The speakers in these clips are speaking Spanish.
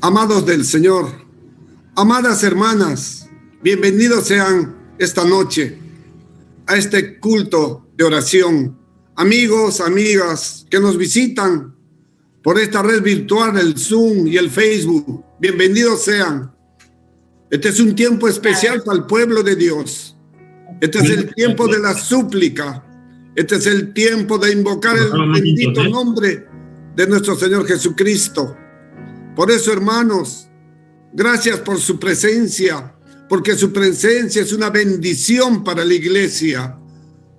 Amados del Señor, amadas hermanas, bienvenidos sean esta noche a este culto de oración. Amigos, amigas que nos visitan por esta red virtual, el Zoom y el Facebook, bienvenidos sean. Este es un tiempo especial para el pueblo de Dios. Este es el tiempo de la súplica. Este es el tiempo de invocar el bendito nombre de nuestro Señor Jesucristo. Por eso, hermanos, gracias por su presencia, porque su presencia es una bendición para la iglesia.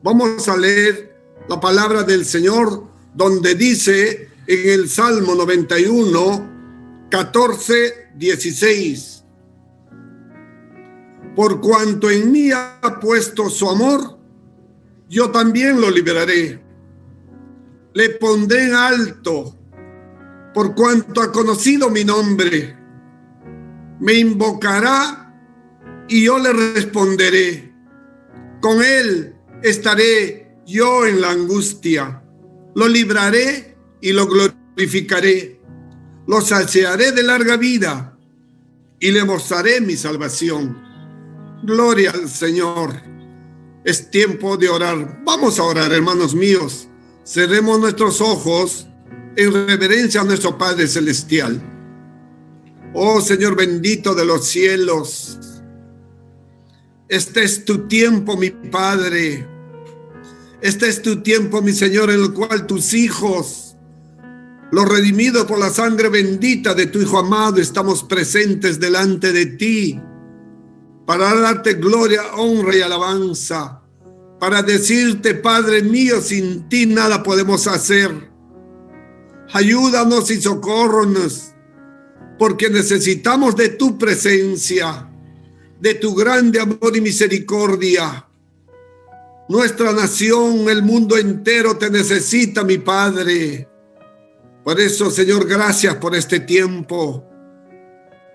Vamos a leer la palabra del Señor, donde dice en el Salmo 91, 14, 16. Por cuanto en mí ha puesto su amor, yo también lo liberaré. Le pondré en alto, por cuanto ha conocido mi nombre. Me invocará y yo le responderé. Con él estaré yo en la angustia. Lo libraré y lo glorificaré. Lo saciaré de larga vida y le mostraré mi salvación. Gloria al Señor. Es tiempo de orar. Vamos a orar, hermanos míos. Cerremos nuestros ojos en reverencia a nuestro Padre Celestial. Oh Señor bendito de los cielos, este es tu tiempo, mi Padre. Este es tu tiempo, mi Señor, en el cual tus hijos, los redimidos por la sangre bendita de tu Hijo amado, estamos presentes delante de ti para darte gloria, honra y alabanza, para decirte, Padre mío, sin ti nada podemos hacer. Ayúdanos y socórronos, porque necesitamos de tu presencia, de tu grande amor y misericordia. Nuestra nación, el mundo entero te necesita, mi Padre. Por eso, Señor, gracias por este tiempo.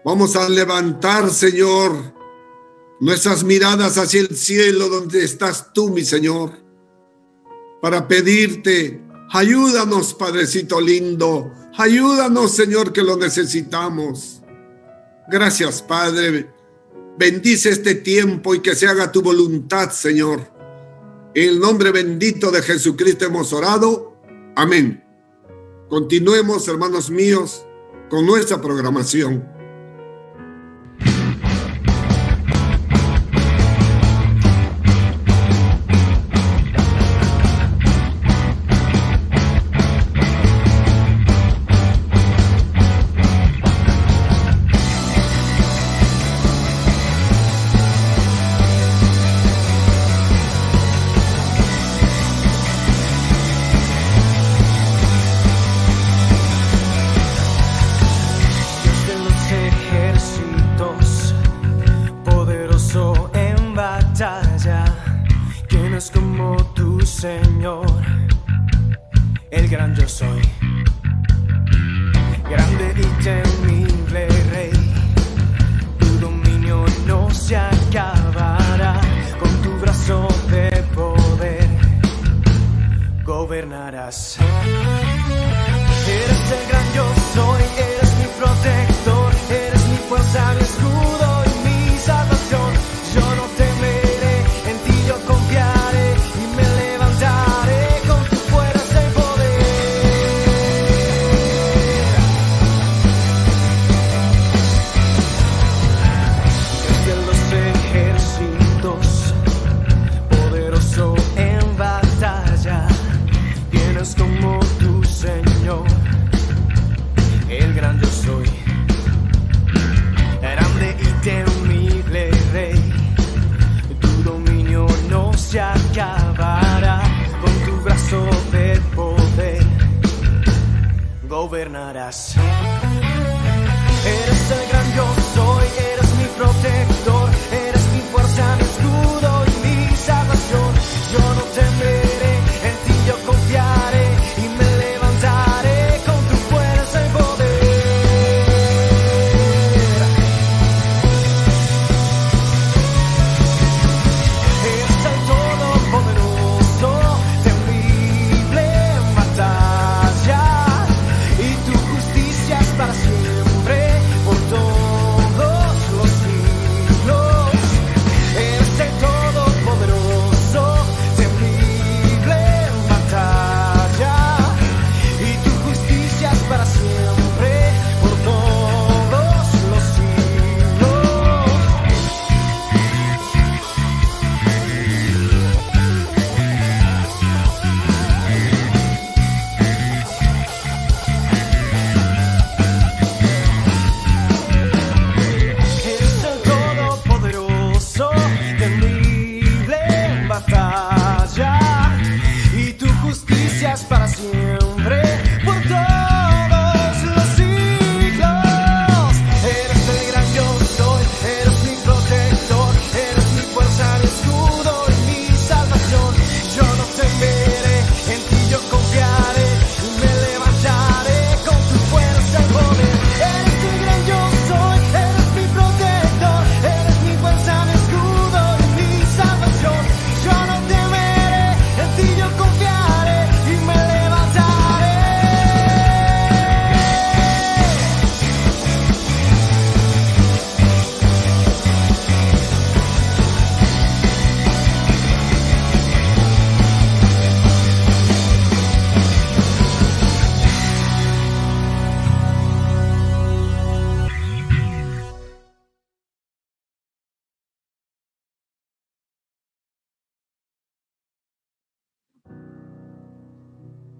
Vamos a levantar, Señor, nuestras miradas hacia el cielo donde estás tú, mi Señor, para pedirte, ayúdanos, Padrecito lindo, ayúdanos, Señor, que lo necesitamos. Gracias, Padre. Bendice este tiempo y que se haga tu voluntad, Señor. En el nombre bendito de Jesucristo hemos orado. Amén. Continuemos, hermanos míos, con nuestra programación. Señor, el gran yo soy, grande y temible Rey, tu dominio no se acabará, con tu brazo de poder gobernarás. Eres el gran yo soy, eres mi protector, eres mi fuerza, mi escudo y mi salvación. Yo no temeré, en ti yo confiaré y me levantaré con tu fuerza y poder. Desde los ejércitos, poderoso en batalla, tienes como tu Señor, el gran yo soy, grande y temible Rey, tu dominio no se acabará, con tu brazo de poder gobernarás. Eres el gran yo soy, eres mi protector, eres mi fuerza, mi escudo y mi salvación. Yo no temeré, en ti yo confiaré y me levantaré con tu fuerza y poder. Eres el todopoderoso, temible en batalla, y tu justicia es para siempre. siempre, por todos los siglos. Eres el gran yo soy, eres mi protector, eres mi fuerza, mi escudo y mi salvación. Yo no temeré, en ti yo confiaré y me levantaré con tu fuerza y poder. Eres el gran yo soy, eres mi protector, eres mi fuerza, mi escudo y mi salvación. Yo no temeré, en ti yo confiaré y me levantaré.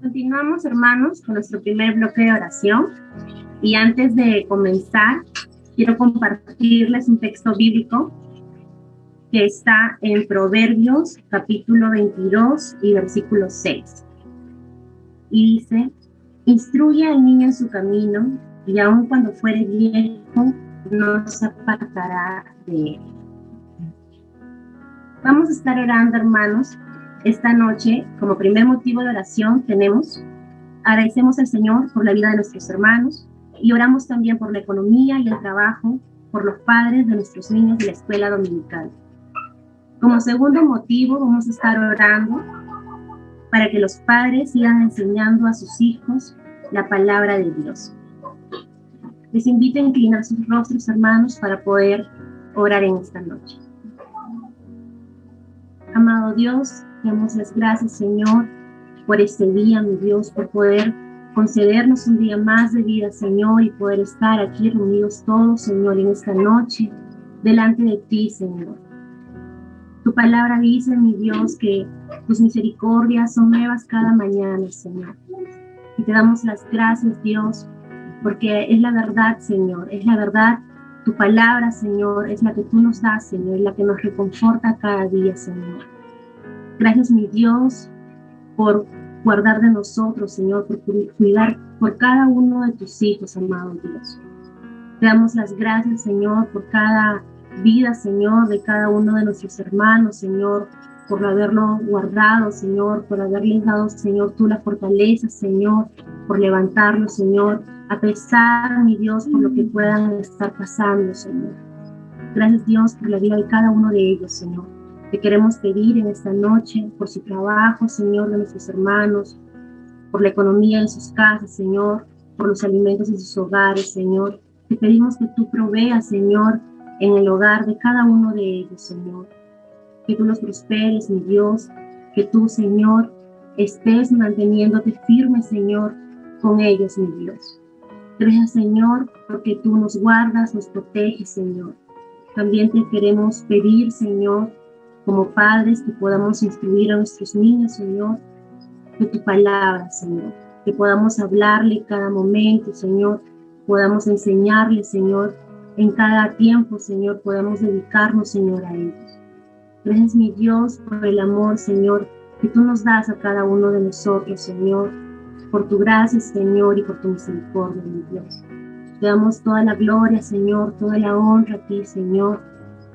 Continuamos, hermanos, con nuestro primer bloque de oración. Y antes de comenzar, quiero compartirles un texto bíblico que está en Proverbios, capítulo 22 y versículo 6. Y dice: instruye al niño en su camino, y aun cuando fuere viejo, no se apartará de él. Vamos a estar orando, hermanos. Esta noche, como primer motivo de oración, agradecemos al Señor por la vida de nuestros hermanos y oramos también por la economía y el trabajo, por los padres de nuestros niños de la escuela dominical. Como segundo motivo, vamos a estar orando para que los padres sigan enseñando a sus hijos la palabra de Dios. Les invito a inclinar sus rostros, hermanos, para poder orar en esta noche. Amado Dios, damos las gracias, Señor, por este día, mi Dios, por poder concedernos un día más de vida, Señor, y poder estar aquí reunidos todos, Señor, en esta noche, delante de ti, Señor. Tu palabra dice, mi Dios, que tus misericordias son nuevas cada mañana, Señor. Y te damos las gracias, Dios, porque es la verdad, Señor, es la verdad. Tu palabra, Señor, es la que tú nos das, Señor, es la que nos reconforta cada día, Señor. Gracias, mi Dios, por guardar de nosotros, Señor, por cuidar por cada uno de tus hijos, amado Dios. Te damos las gracias, Señor, por cada vida, Señor, de cada uno de nuestros hermanos, Señor, por haberlo guardado, Señor, por haberles dado, Señor, tú la fortaleza, Señor, por levantarlos, Señor, a pesar, mi Dios, por lo que puedan estar pasando, Señor. Gracias, Dios, por la vida de cada uno de ellos, Señor. Te queremos pedir en esta noche por su trabajo, Señor, de nuestros hermanos, por la economía en sus casas, Señor, por los alimentos en sus hogares, Señor. Te pedimos que tú proveas, Señor, en el hogar de cada uno de ellos, Señor. Que tú los prosperes, mi Dios, que tú, Señor, estés manteniéndote firme, Señor, con ellos, mi Dios. Gracias, Señor, porque tú nos guardas, nos proteges, Señor. También te queremos pedir, Señor, como padres, que podamos instruir a nuestros niños, Señor, de tu palabra, Señor. Que podamos hablarle cada momento, Señor. Podamos enseñarle, Señor, en cada tiempo, Señor. Podamos dedicarnos, Señor, a ellos. Gracias, mi Dios, por el amor, Señor, que tú nos das a cada uno de nosotros, Señor. Por tu gracia, Señor, y por tu misericordia, mi Dios. Te damos toda la gloria, Señor, toda la honra a ti, Señor.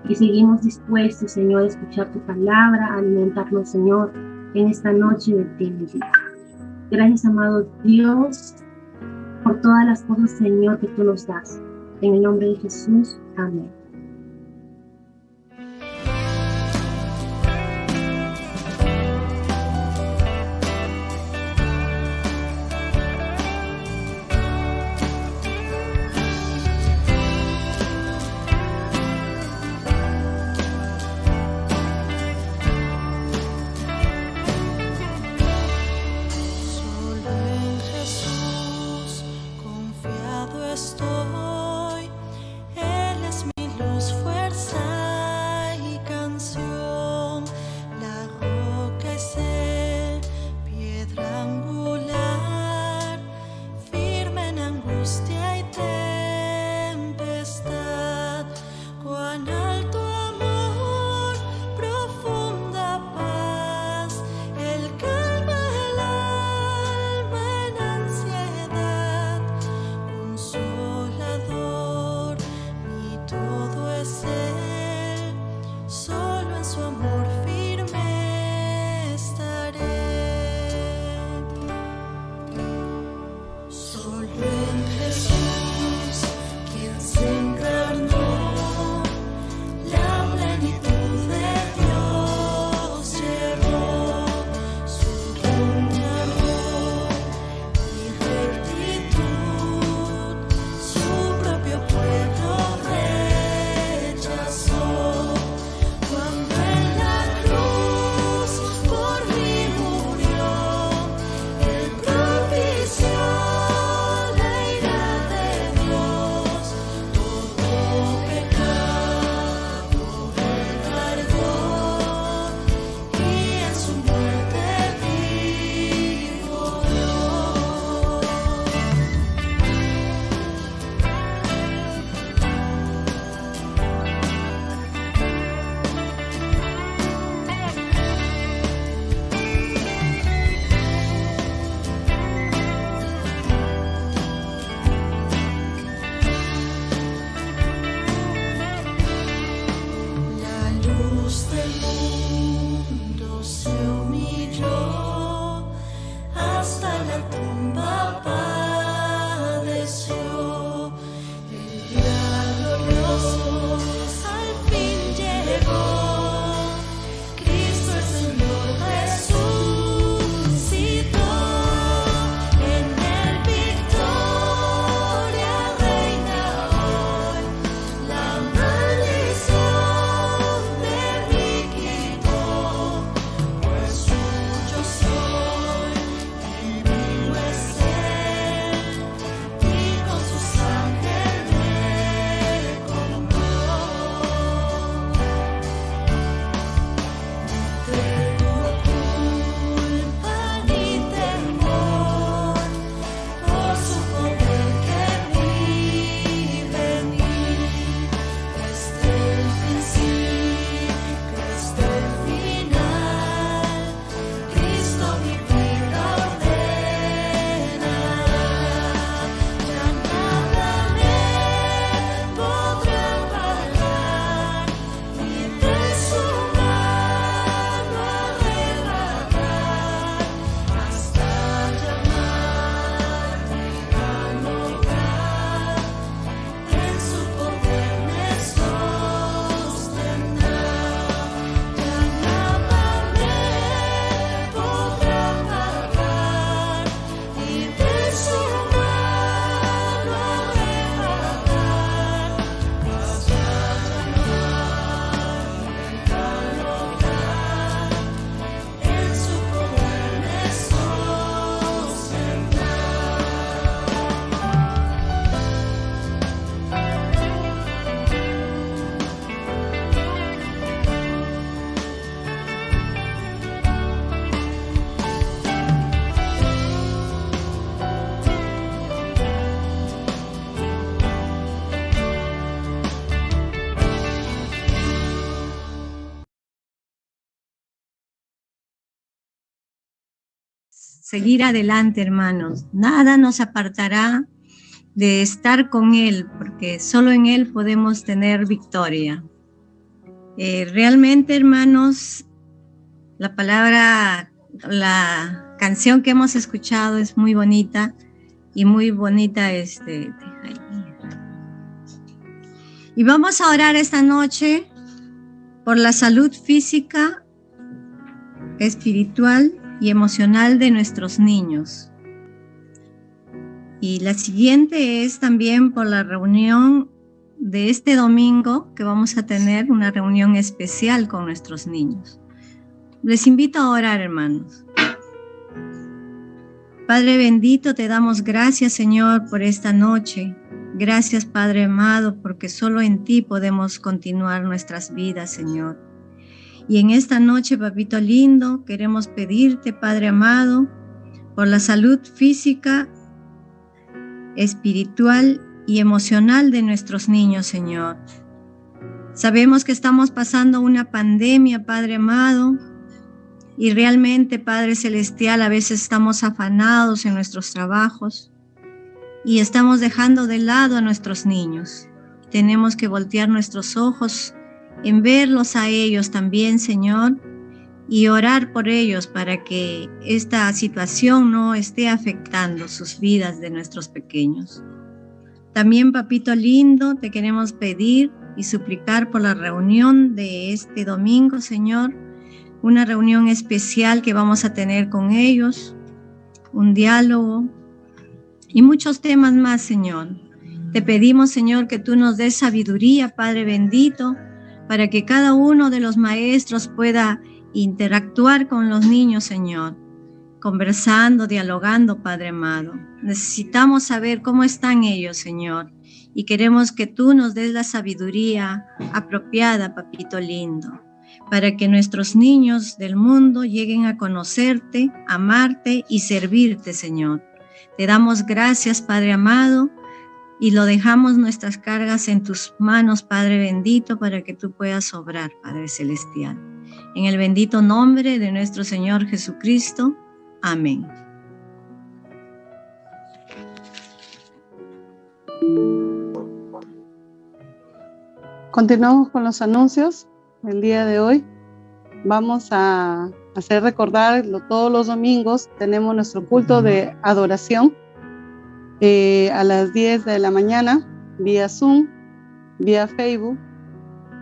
Y seguimos dispuestos, Señor, a escuchar tu palabra, a alimentarnos, Señor, en esta noche de ti, mi Dios. Gracias, amado Dios, por todas las cosas, Señor, que tú nos das. En el nombre de Jesús, amén. Estoy, Él es mi la tumba padeció. El día glorioso al fin llegó. Cristo el Señor resucitó. En él victoria reina hoy. La maldición de mí quitó. Pues suyo soy y mío es él, y con su sangre me compró. No tengo culpa ni temor, por su poder que vive en mí. Desde el principio hasta el final, Cristo mi vida ordenará. Ya nada me podrá parar, ni de su mano arrebatar, hasta llamarme al hogar. En su poder me sostendrá. Ya nada me podrá parar, ni de su mano arrebatar, hasta llamarme al hogar. En su poder me sostendrá. Seguir adelante, hermanos. Nada nos apartará de estar con Él, porque solo en Él podemos tener victoria. Realmente, hermanos, la palabra, la canción que hemos escuchado es muy bonita y muy bonita. Y vamos a orar esta noche por la salud física, espiritual y emocional de nuestros niños. Y la siguiente es también por la reunión de este domingo, que vamos a tener una reunión especial con nuestros niños. Les invito a orar, hermanos. Padre bendito, te damos gracias, Señor, por esta noche. Gracias, Padre amado, porque solo en ti podemos continuar nuestras vidas, Señor. Y en esta noche, papito lindo, queremos pedirte, Padre amado, por la salud física, espiritual y emocional de nuestros niños, Señor. Sabemos que estamos pasando una pandemia, Padre amado, y realmente, Padre celestial, a veces estamos afanados en nuestros trabajos y estamos dejando de lado a nuestros niños. Tenemos que voltear nuestros ojos en verlos a ellos también, Señor, y orar por ellos para que esta situación no esté afectando sus vidas de nuestros pequeños. También, papito lindo, te queremos pedir y suplicar por la reunión de este domingo, Señor, una reunión especial que vamos a tener con ellos, un diálogo y muchos temas más, Señor. Te pedimos, Señor, que tú nos des sabiduría, Padre bendito, para que cada uno de los maestros pueda interactuar con los niños, Señor, conversando, dialogando, Padre amado. Necesitamos saber cómo están ellos, Señor, y queremos que tú nos des la sabiduría apropiada, papito lindo, para que nuestros niños del mundo lleguen a conocerte, amarte y servirte, Señor. Te damos gracias, Padre amado, y lo dejamos nuestras cargas en tus manos, Padre bendito, para que tú puedas obrar, Padre celestial. En el bendito nombre de nuestro Señor Jesucristo. Amén. Continuamos con los anuncios del día de hoy. Vamos a hacer recordar, todos los domingos tenemos nuestro culto de adoración a las 10 de la mañana, vía Zoom, vía Facebook.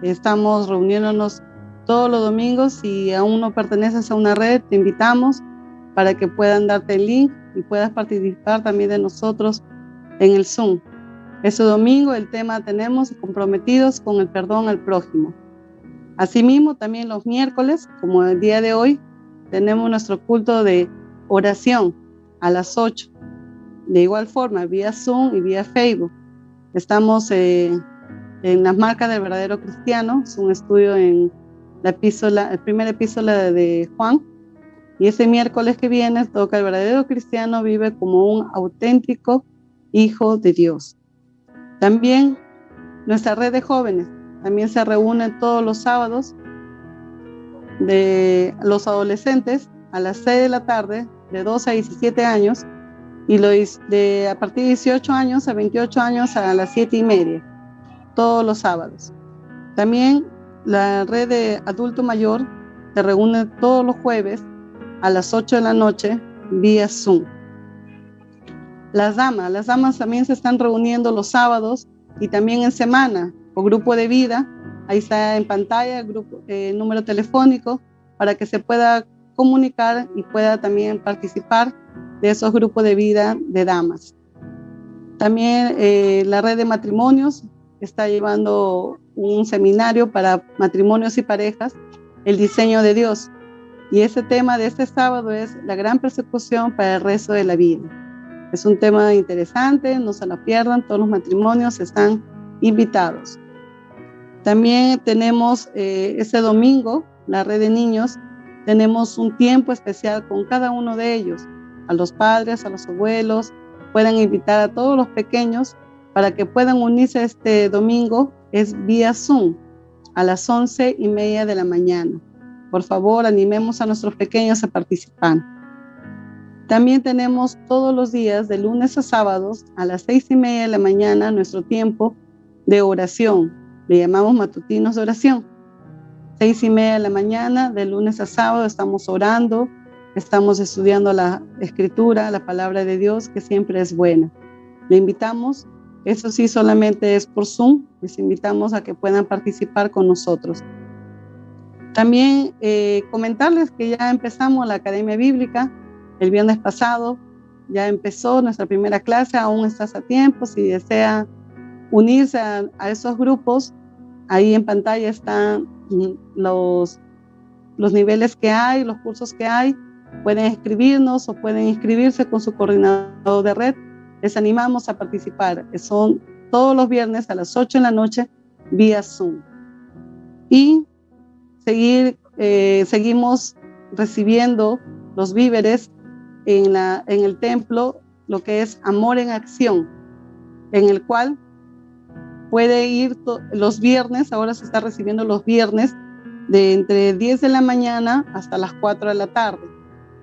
Estamos reuniéndonos todos los domingos. Si aún no perteneces a una red, te invitamos para que puedan darte el link y puedas participar también de nosotros en el Zoom. Este domingo el tema tenemos comprometidos con el perdón al prójimo. Asimismo, también los miércoles, como el día de hoy, tenemos nuestro culto de oración a las 8. De igual forma, vía Zoom y vía Facebook. Estamos en las marcas del verdadero cristiano. Es un estudio en la primera epístola de Juan. Y ese miércoles que viene toca el verdadero cristiano vive como un auténtico hijo de Dios. También nuestra red de jóvenes también se reúne todos los sábados de los adolescentes a las 6 de la tarde, de 12 a 17 años, y a partir de 18 años a 28 años a las 7:30, todos los sábados. También la red de adulto mayor se reúne todos los jueves a las 8 de la noche vía Zoom. Las damas también se están reuniendo los sábados y también en semana o grupo de vida. Ahí está en pantalla el número telefónico para que se pueda comunicar y pueda también participar de esos grupos de vida de damas. También la red de matrimonios está llevando un seminario para matrimonios y parejas, el diseño de Dios. Y ese tema de este sábado es la gran persecución para el resto de la vida. Es un tema interesante, no se lo pierdan, todos los matrimonios están invitados. También tenemos este domingo, la red de niños, tenemos un tiempo especial con cada uno de ellos, a los padres, a los abuelos, pueden invitar a todos los pequeños para que puedan unirse este domingo, es vía Zoom, a las 11:30 de la mañana. Por favor, animemos a nuestros pequeños a participar. También tenemos todos los días, de lunes a sábados, a las 6:30 de la mañana, nuestro tiempo de oración. Le llamamos matutinos de oración. 6:30 de la mañana, de lunes a sábado, estamos orando, estamos estudiando la Escritura, la palabra de Dios, que siempre es buena. Le invitamos, eso sí, solamente es por Zoom, les invitamos a que puedan participar con nosotros. También comentarles que ya empezamos la Academia Bíblica. El viernes pasado ya empezó nuestra primera clase, aún estás a tiempo. Si desea unirse a esos grupos, ahí en pantalla están los niveles que hay, los cursos que hay. Pueden escribirnos o pueden inscribirse con su coordinador de red. Les animamos a participar. Son todos los viernes a las 8 de la noche vía Zoom. Y seguimos recibiendo los víveres en el templo, lo que es Amor en Acción, en el cual puede ir los viernes. Ahora se está recibiendo los viernes de entre 10 de la mañana hasta las 4 de la tarde.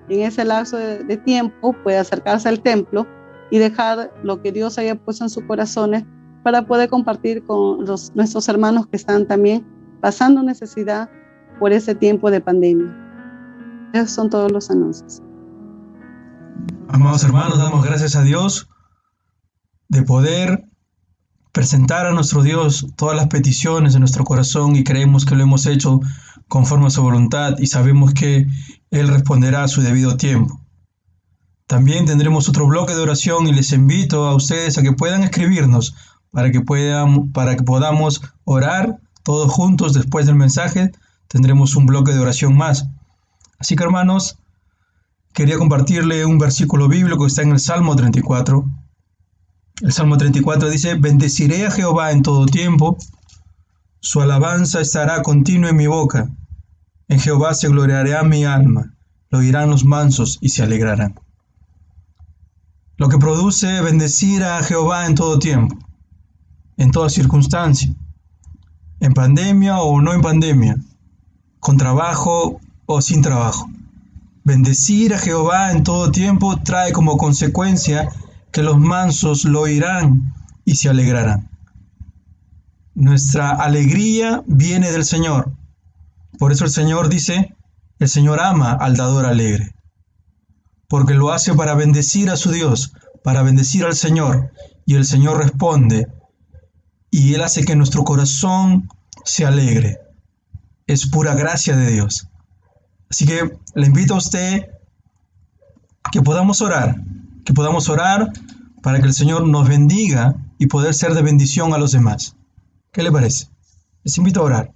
En ese lapso de tiempo puede acercarse al templo y dejar lo que Dios haya puesto en sus corazones para poder compartir con nuestros hermanos que están también pasando necesidad por ese tiempo de pandemia. Esos son todos los anuncios. Amados hermanos, damos gracias a Dios de poder presentar a nuestro Dios todas las peticiones de nuestro corazón, y creemos que lo hemos hecho conforme a su voluntad y sabemos que Él responderá a su debido tiempo. También tendremos otro bloque de oración y les invito a ustedes a que puedan escribirnos para que podamos orar todos juntos. Después del mensaje tendremos un bloque de oración más. Así que, hermanos, quería compartirle un versículo bíblico que está en el Salmo 34. El Salmo 34 dice: bendeciré a Jehová en todo tiempo, su alabanza estará continua en mi boca. En Jehová se gloriará mi alma, lo oirán los mansos y se alegrarán. Lo que produce bendecir a Jehová en todo tiempo, en toda circunstancia, en pandemia o no en pandemia, con trabajo o sin trabajo. Bendecir a Jehová en todo tiempo trae como consecuencia que los mansos lo oirán y se alegrarán. Nuestra alegría viene del Señor. Por eso el Señor dice El Señor ama al dador alegre, porque lo hace para bendecir a su Dios, para bendecir al Señor, y el Señor responde, y Él hace que nuestro corazón se alegre. Es pura gracia de Dios. Así que le invito a usted que podamos orar para que el Señor nos bendiga y poder ser de bendición a los demás. ¿Qué le parece? Les invito a orar.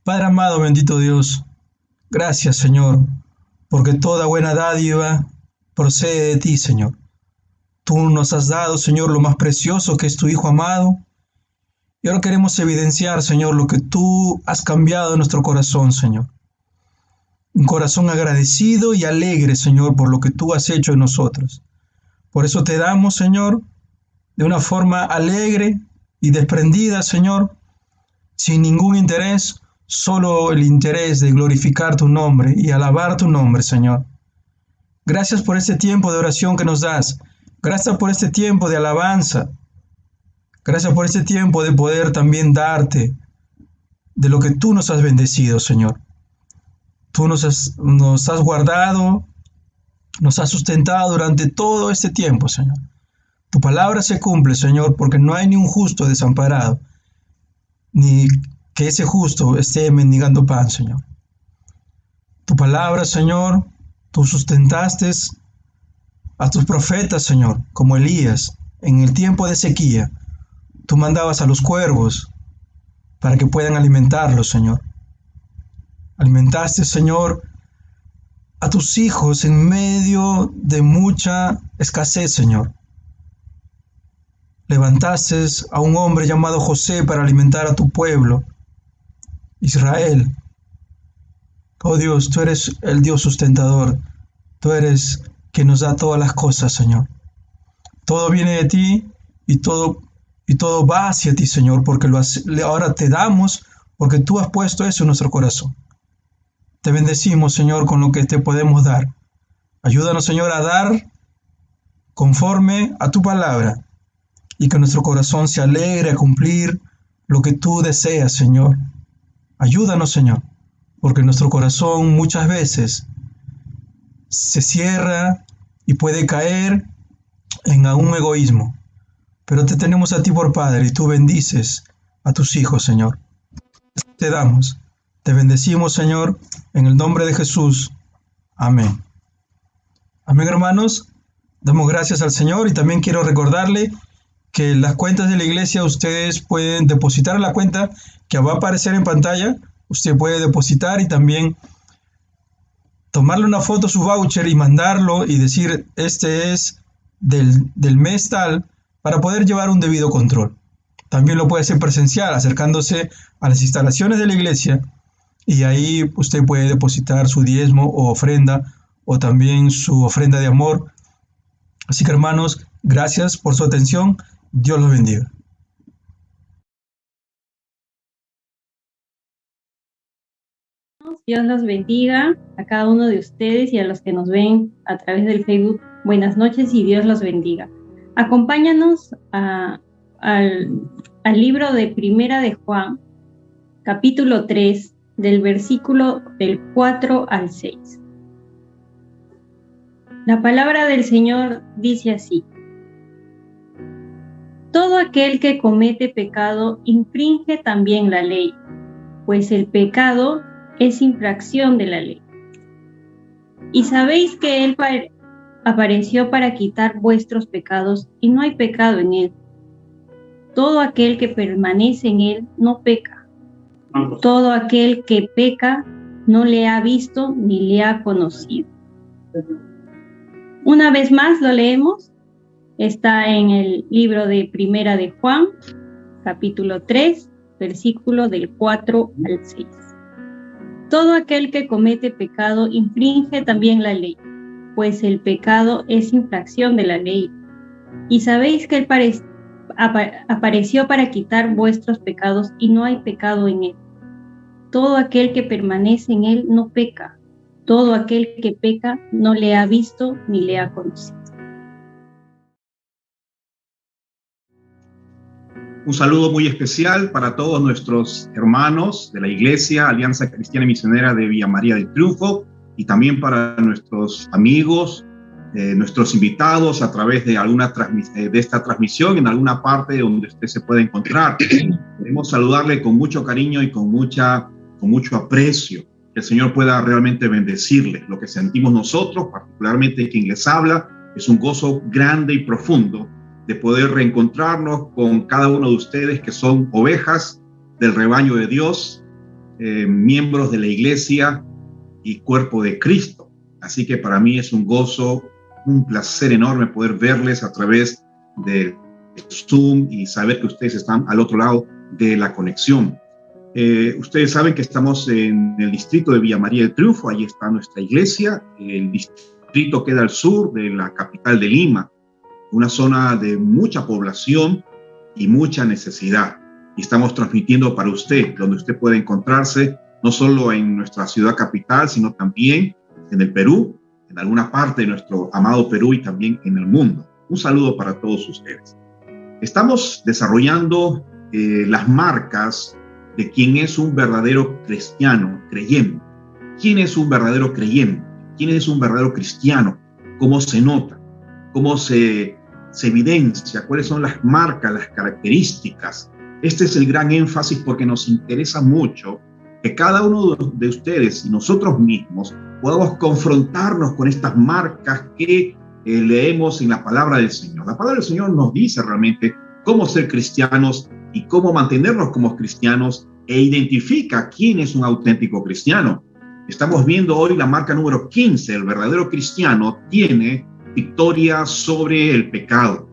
Padre amado, bendito Dios, gracias, Señor, porque toda buena dádiva procede de ti, Señor. Tú nos has dado, Señor, lo más precioso que es tu Hijo amado. Y ahora queremos evidenciar, Señor, lo que tú has cambiado en nuestro corazón, Señor. Un corazón agradecido y alegre, Señor, por lo que tú has hecho en nosotros. Por eso te damos, Señor, de una forma alegre y desprendida, Señor, sin ningún interés, solo el interés de glorificar tu nombre y alabar tu nombre, Señor. Gracias por este tiempo de oración que nos das. Gracias por este tiempo de alabanza. Gracias por este tiempo de poder también darte de lo que tú nos has bendecido, Señor. Tú nos has guardado, nos has sustentado durante todo este tiempo, Señor. Tu palabra se cumple, Señor, porque no hay ni un justo desamparado, ni que ese justo esté mendigando pan, Señor. Tu palabra, Señor, tú sustentaste a tus profetas, Señor, como Elías, en el tiempo de sequía. Tú mandabas a los cuervos para que puedan alimentarlos, Señor. Alimentaste, Señor, a tus hijos en medio de mucha escasez, Señor. Levantaste a un hombre llamado José para alimentar a tu pueblo, Israel. Oh Dios, tú eres el Dios sustentador. Tú eres quien nos da todas las cosas, Señor. Todo viene de ti y todo va hacia ti, Señor, porque ahora te damos, porque tú has puesto eso en nuestro corazón. Te bendecimos, Señor, con lo que te podemos dar. Ayúdanos, Señor, a dar conforme a tu palabra y que nuestro corazón se alegre a cumplir lo que tú deseas, Señor. Ayúdanos, Señor, porque nuestro corazón muchas veces se cierra y puede caer en un egoísmo. Pero te tenemos a ti por Padre y tú bendices a tus hijos, Señor. Te damos, te bendecimos, Señor, en el nombre de Jesús. Amén. Amén, hermanos. Damos gracias al Señor y también quiero recordarle que las cuentas de la iglesia ustedes pueden depositar a la cuenta que va a aparecer en pantalla. Usted puede depositar y también tomarle una foto a su voucher y mandarlo y decir este es del mes tal para poder llevar un debido control. También lo puede hacer presencial acercándose a las instalaciones de la iglesia y ahí usted puede depositar su diezmo o ofrenda o también su ofrenda de amor. Así que hermanos, gracias por su atención. Dios los bendiga. Dios los bendiga a cada uno de ustedes y a los que nos ven a través del Facebook. Buenas noches y Dios los bendiga. Acompáñanos al libro de Primera de Juan, capítulo 3, del versículo del 4 al 6. La palabra del Señor dice así: todo aquel que comete pecado infringe también la ley, pues el pecado es infracción de la ley. Y sabéis que Él apareció para quitar vuestros pecados y no hay pecado en Él. Todo aquel que permanece en Él no peca. Todo aquel que peca no le ha visto ni le ha conocido. Una vez más lo leemos. Está en el libro de Primera de Juan, capítulo 3, versículo del 4 al 6. Todo aquel que comete pecado infringe también la ley, pues el pecado es infracción de la ley. Y sabéis que Él apareció para quitar vuestros pecados y no hay pecado en Él. Todo aquel que permanece en Él no peca. Todo aquel que peca no le ha visto ni le ha conocido. Un saludo muy especial para todos nuestros hermanos de la Iglesia Alianza Cristiana y Misionera de Villa María del Triunfo, y también para nuestros amigos, nuestros invitados a través de de esta transmisión en alguna parte donde usted se pueda encontrar. Queremos saludarle con mucho cariño y con mucho aprecio. Que el Señor pueda realmente bendecirle. Lo que sentimos nosotros, particularmente quien les habla, es un gozo grande y profundo de poder reencontrarnos con cada uno de ustedes que son ovejas del rebaño de Dios, miembros de la iglesia y cuerpo de Cristo. Así que para mí es un gozo, un placer enorme poder verles a través de Zoom y saber que ustedes están al otro lado de la conexión. Ustedes saben que estamos en el distrito de Villa María del Triunfo, ahí está nuestra iglesia. El distrito queda al sur de la capital de Lima, una zona de mucha población y mucha necesidad. Y estamos transmitiendo para usted, donde usted puede encontrarse, no solo en nuestra ciudad capital, sino también en el Perú, en alguna parte de nuestro amado Perú y también en el mundo. Un saludo para todos ustedes. Estamos desarrollando las marcas de quién es un verdadero cristiano, creyente. ¿Quién es un verdadero creyente? ¿Quién es un verdadero cristiano? ¿Cómo se nota? ¿Cómo se evidencia? ¿Cuáles son las marcas, las características? Este es el gran énfasis porque nos interesa mucho que cada uno de ustedes y nosotros mismos podamos confrontarnos con estas marcas que leemos en la palabra del Señor. La palabra del Señor nos dice realmente cómo ser cristianos y cómo mantenernos como cristianos, e identifica quién es un auténtico cristiano. Estamos viendo hoy la marca número 15. El verdadero cristiano tiene victoria sobre el pecado.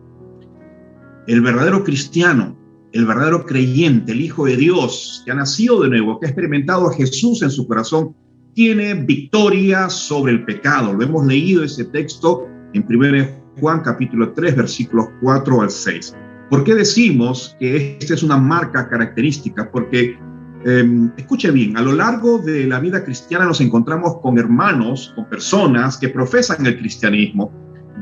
El verdadero cristiano, el verdadero creyente, el Hijo de Dios, que ha nacido de nuevo, que ha experimentado a Jesús en su corazón, tiene victoria sobre el pecado. Lo hemos leído ese texto en 1 Juan capítulo 3, versículos 4 al 6. ¿Por qué decimos que esta es una marca característica? Porque, escuche bien, a lo largo de la vida cristiana nos encontramos con hermanos, con personas que profesan el cristianismo,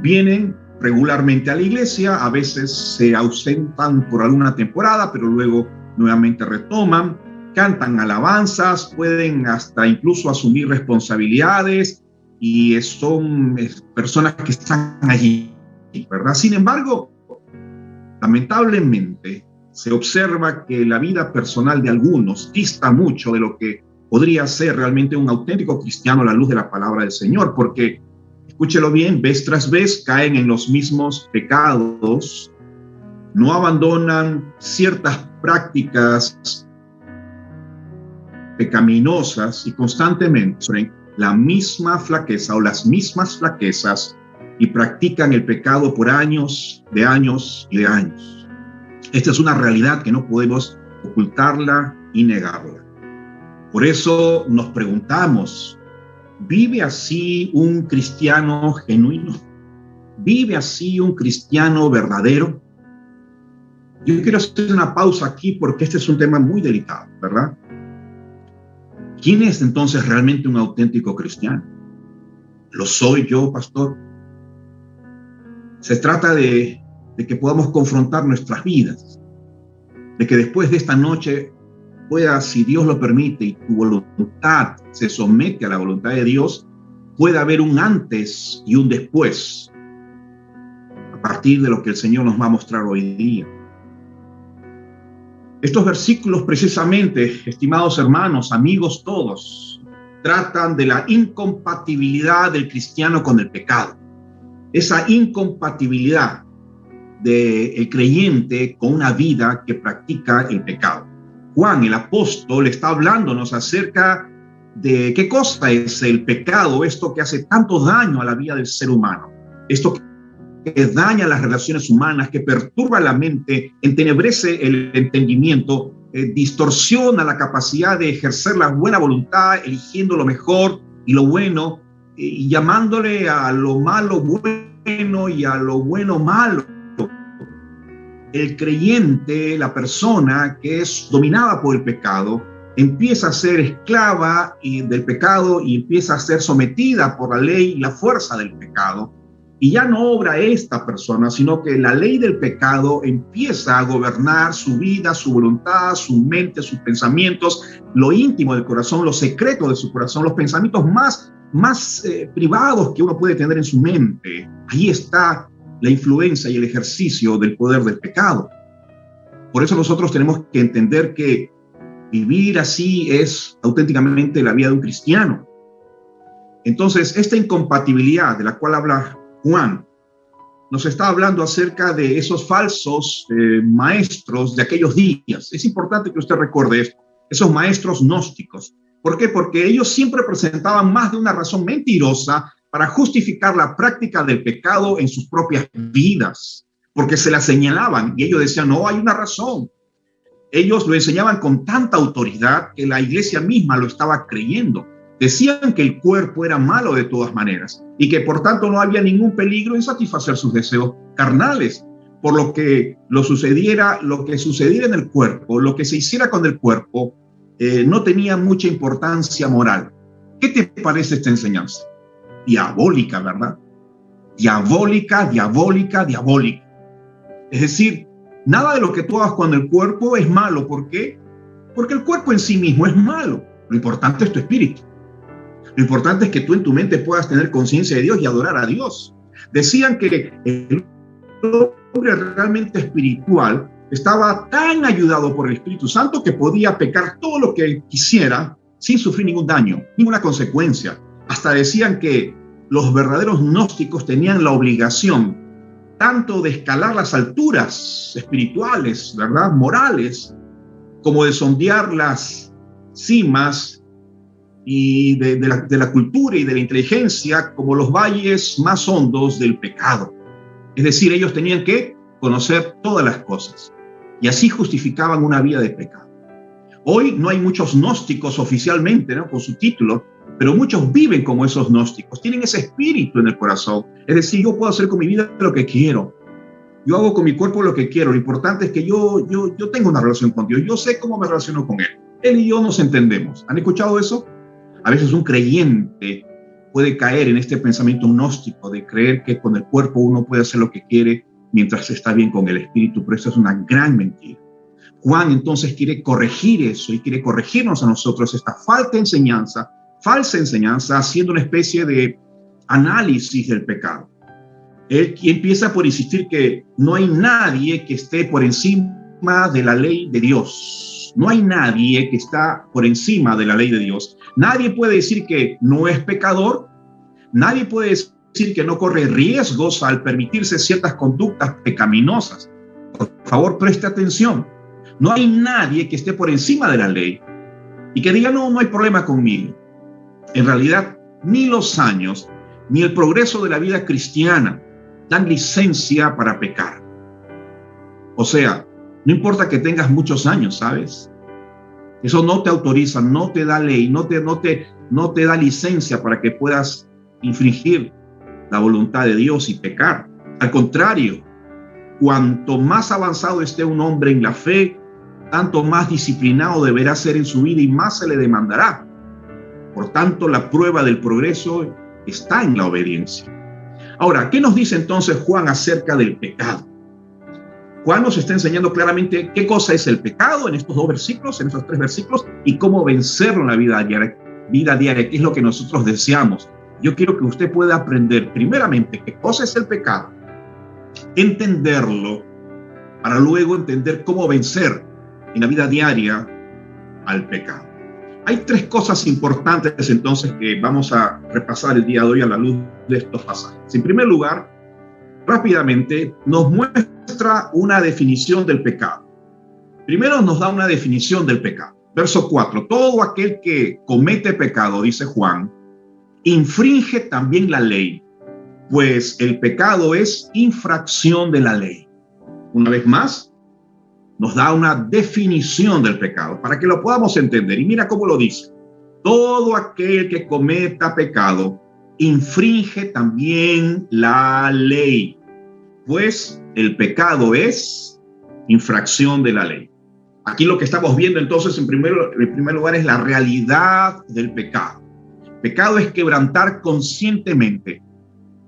vienen regularmente a la iglesia, a veces se ausentan por alguna temporada, pero luego nuevamente retoman, cantan alabanzas, pueden hasta incluso asumir responsabilidades y son personas que están allí, ¿verdad? Sin embargo, lamentablemente se observa que la vida personal de algunos dista mucho de lo que podría ser realmente un auténtico cristiano a la luz de la palabra del Señor, porque, escúchelo bien, vez tras vez caen en los mismos pecados, no abandonan ciertas prácticas pecaminosas y constantemente sufren la misma flaqueza o las mismas flaquezas y practican el pecado por años y de años. Esta es una realidad que no podemos ocultarla y negarla. Por eso nos preguntamos, ¿vive así un cristiano genuino? ¿Vive así un cristiano verdadero? Yo quiero hacer una pausa aquí porque este es un tema muy delicado, ¿verdad? ¿Quién es entonces realmente un auténtico cristiano? ¿Lo soy yo, pastor? Se trata de que podamos confrontar nuestras vidas, de que después de esta noche pueda, si Dios lo permite y tu voluntad se somete a la voluntad de Dios, pueda haber un antes y un después a partir de lo que el Señor nos va a mostrar hoy día. Estos versículos precisamente, estimados hermanos, amigos todos, tratan de la incompatibilidad del cristiano con el pecado. Esa incompatibilidad del creyente con una vida que practica el pecado. Juan, el apóstol, está hablándonos acerca de qué cosa es el pecado, esto que hace tanto daño a la vida del ser humano, esto que daña las relaciones humanas, que perturba la mente, entenebrece el entendimiento, distorsiona la capacidad de ejercer la buena voluntad, eligiendo lo mejor y lo bueno, y llamándole a lo malo bueno y a lo bueno malo. El creyente, la persona que es dominada por el pecado, empieza a ser esclava del pecado y empieza a ser sometida por la ley y la fuerza del pecado. y ya no obra esta persona, sino que la ley del pecado empieza a gobernar su vida, su voluntad, su mente, sus pensamientos, lo íntimo del corazón, lo secreto de su corazón, los pensamientos más privados que uno puede tener en su mente. Ahí está la influencia y el ejercicio del poder del pecado. Por eso nosotros tenemos que entender que vivir así es auténticamente la vida de un cristiano. Entonces, esta incompatibilidad de la cual habla Juan nos está hablando acerca de esos falsos maestros de aquellos días. Es importante que usted recuerde esto, esos maestros gnósticos. ¿Por qué? Porque ellos siempre presentaban más de una razón mentirosa para justificar la práctica del pecado en sus propias vidas, porque se la señalaban y ellos decían, no, hay una razón. Ellos lo enseñaban con tanta autoridad que la iglesia misma lo estaba creyendo. Decían que el cuerpo era malo de todas maneras y que por tanto no había ningún peligro en satisfacer sus deseos carnales, por lo que sucediera en el cuerpo, lo que se hiciera con el cuerpo, no tenía mucha importancia moral. ¿Qué te parece esta enseñanza? Diabólica, ¿verdad? Diabólica, diabólica, diabólica. Es decir, nada de lo que tú hagas con el cuerpo es malo. ¿Por qué? Porque el cuerpo en sí mismo es malo. Lo importante es tu espíritu. Lo importante es que tú en tu mente puedas tener conciencia de Dios y adorar a Dios. Decían que el hombre realmente espiritual estaba tan ayudado por el Espíritu Santo que podía pecar todo lo que quisiera sin sufrir ningún daño, ninguna consecuencia. Hasta decían que los verdaderos gnósticos tenían la obligación tanto de escalar las alturas espirituales, ¿verdad?, morales, como de sondear las cimas y de la cultura y de la inteligencia, como los valles más hondos del pecado. Es decir, ellos tenían que conocer todas las cosas y así justificaban una vida de pecado. Hoy no hay muchos gnósticos oficialmente, ¿no?, con su título, pero muchos viven como esos gnósticos, tienen ese espíritu en el corazón. Es decir, yo puedo hacer con mi vida lo que quiero, yo hago con mi cuerpo lo que quiero, lo importante es que yo tengo una relación con Dios, yo sé cómo me relaciono con Él y yo nos entendemos. ¿Han escuchado eso? A veces un creyente puede caer en este pensamiento gnóstico de creer que con el cuerpo uno puede hacer lo que quiere mientras está bien con el espíritu, pero eso es una gran mentira. Juan entonces quiere corregir eso y quiere corregirnos a nosotros esta falsa enseñanza, haciendo una especie de análisis del pecado. Él empieza por insistir que no hay nadie que esté por encima de la ley de Dios. No hay nadie que está por encima de la ley de Dios. Nadie puede decir que no es pecador. Nadie puede decir que no corre riesgos al permitirse ciertas conductas pecaminosas. Por favor, preste atención. No hay nadie que esté por encima de la ley y que diga, no hay problema conmigo. En realidad, ni los años, ni el progreso de la vida cristiana dan licencia para pecar. O sea, no importa que tengas muchos años, ¿sabes? Eso no te autoriza, no te da ley, no te da licencia para que puedas infringir la voluntad de Dios y pecar. Al contrario, cuanto más avanzado esté un hombre en la fe, tanto más disciplinado deberá ser en su vida y más se le demandará. Por tanto, la prueba del progreso está en la obediencia. Ahora, ¿qué nos dice entonces Juan acerca del pecado? Juan nos está enseñando claramente qué cosa es el pecado en estos dos versículos, en estos tres versículos, y cómo vencerlo en la vida diaria, que es lo que nosotros deseamos. Yo quiero que usted pueda aprender primeramente qué cosa es el pecado, entenderlo, para luego entender cómo vencer en la vida diaria al pecado. Hay tres cosas importantes entonces que vamos a repasar el día de hoy a la luz de estos pasajes. En primer lugar, rápidamente nos muestra una definición del pecado. Primero nos da una definición del pecado. Verso 4, todo aquel que comete pecado, dice Juan, infringe también la ley, pues el pecado es infracción de la ley. Una vez más, nos da una definición del pecado para que lo podamos entender. Y mira cómo lo dice. Todo aquel que cometa pecado infringe también la ley, pues el pecado es infracción de la ley. Aquí lo que estamos viendo entonces en primer lugar es la realidad del pecado. Pecado es quebrantar conscientemente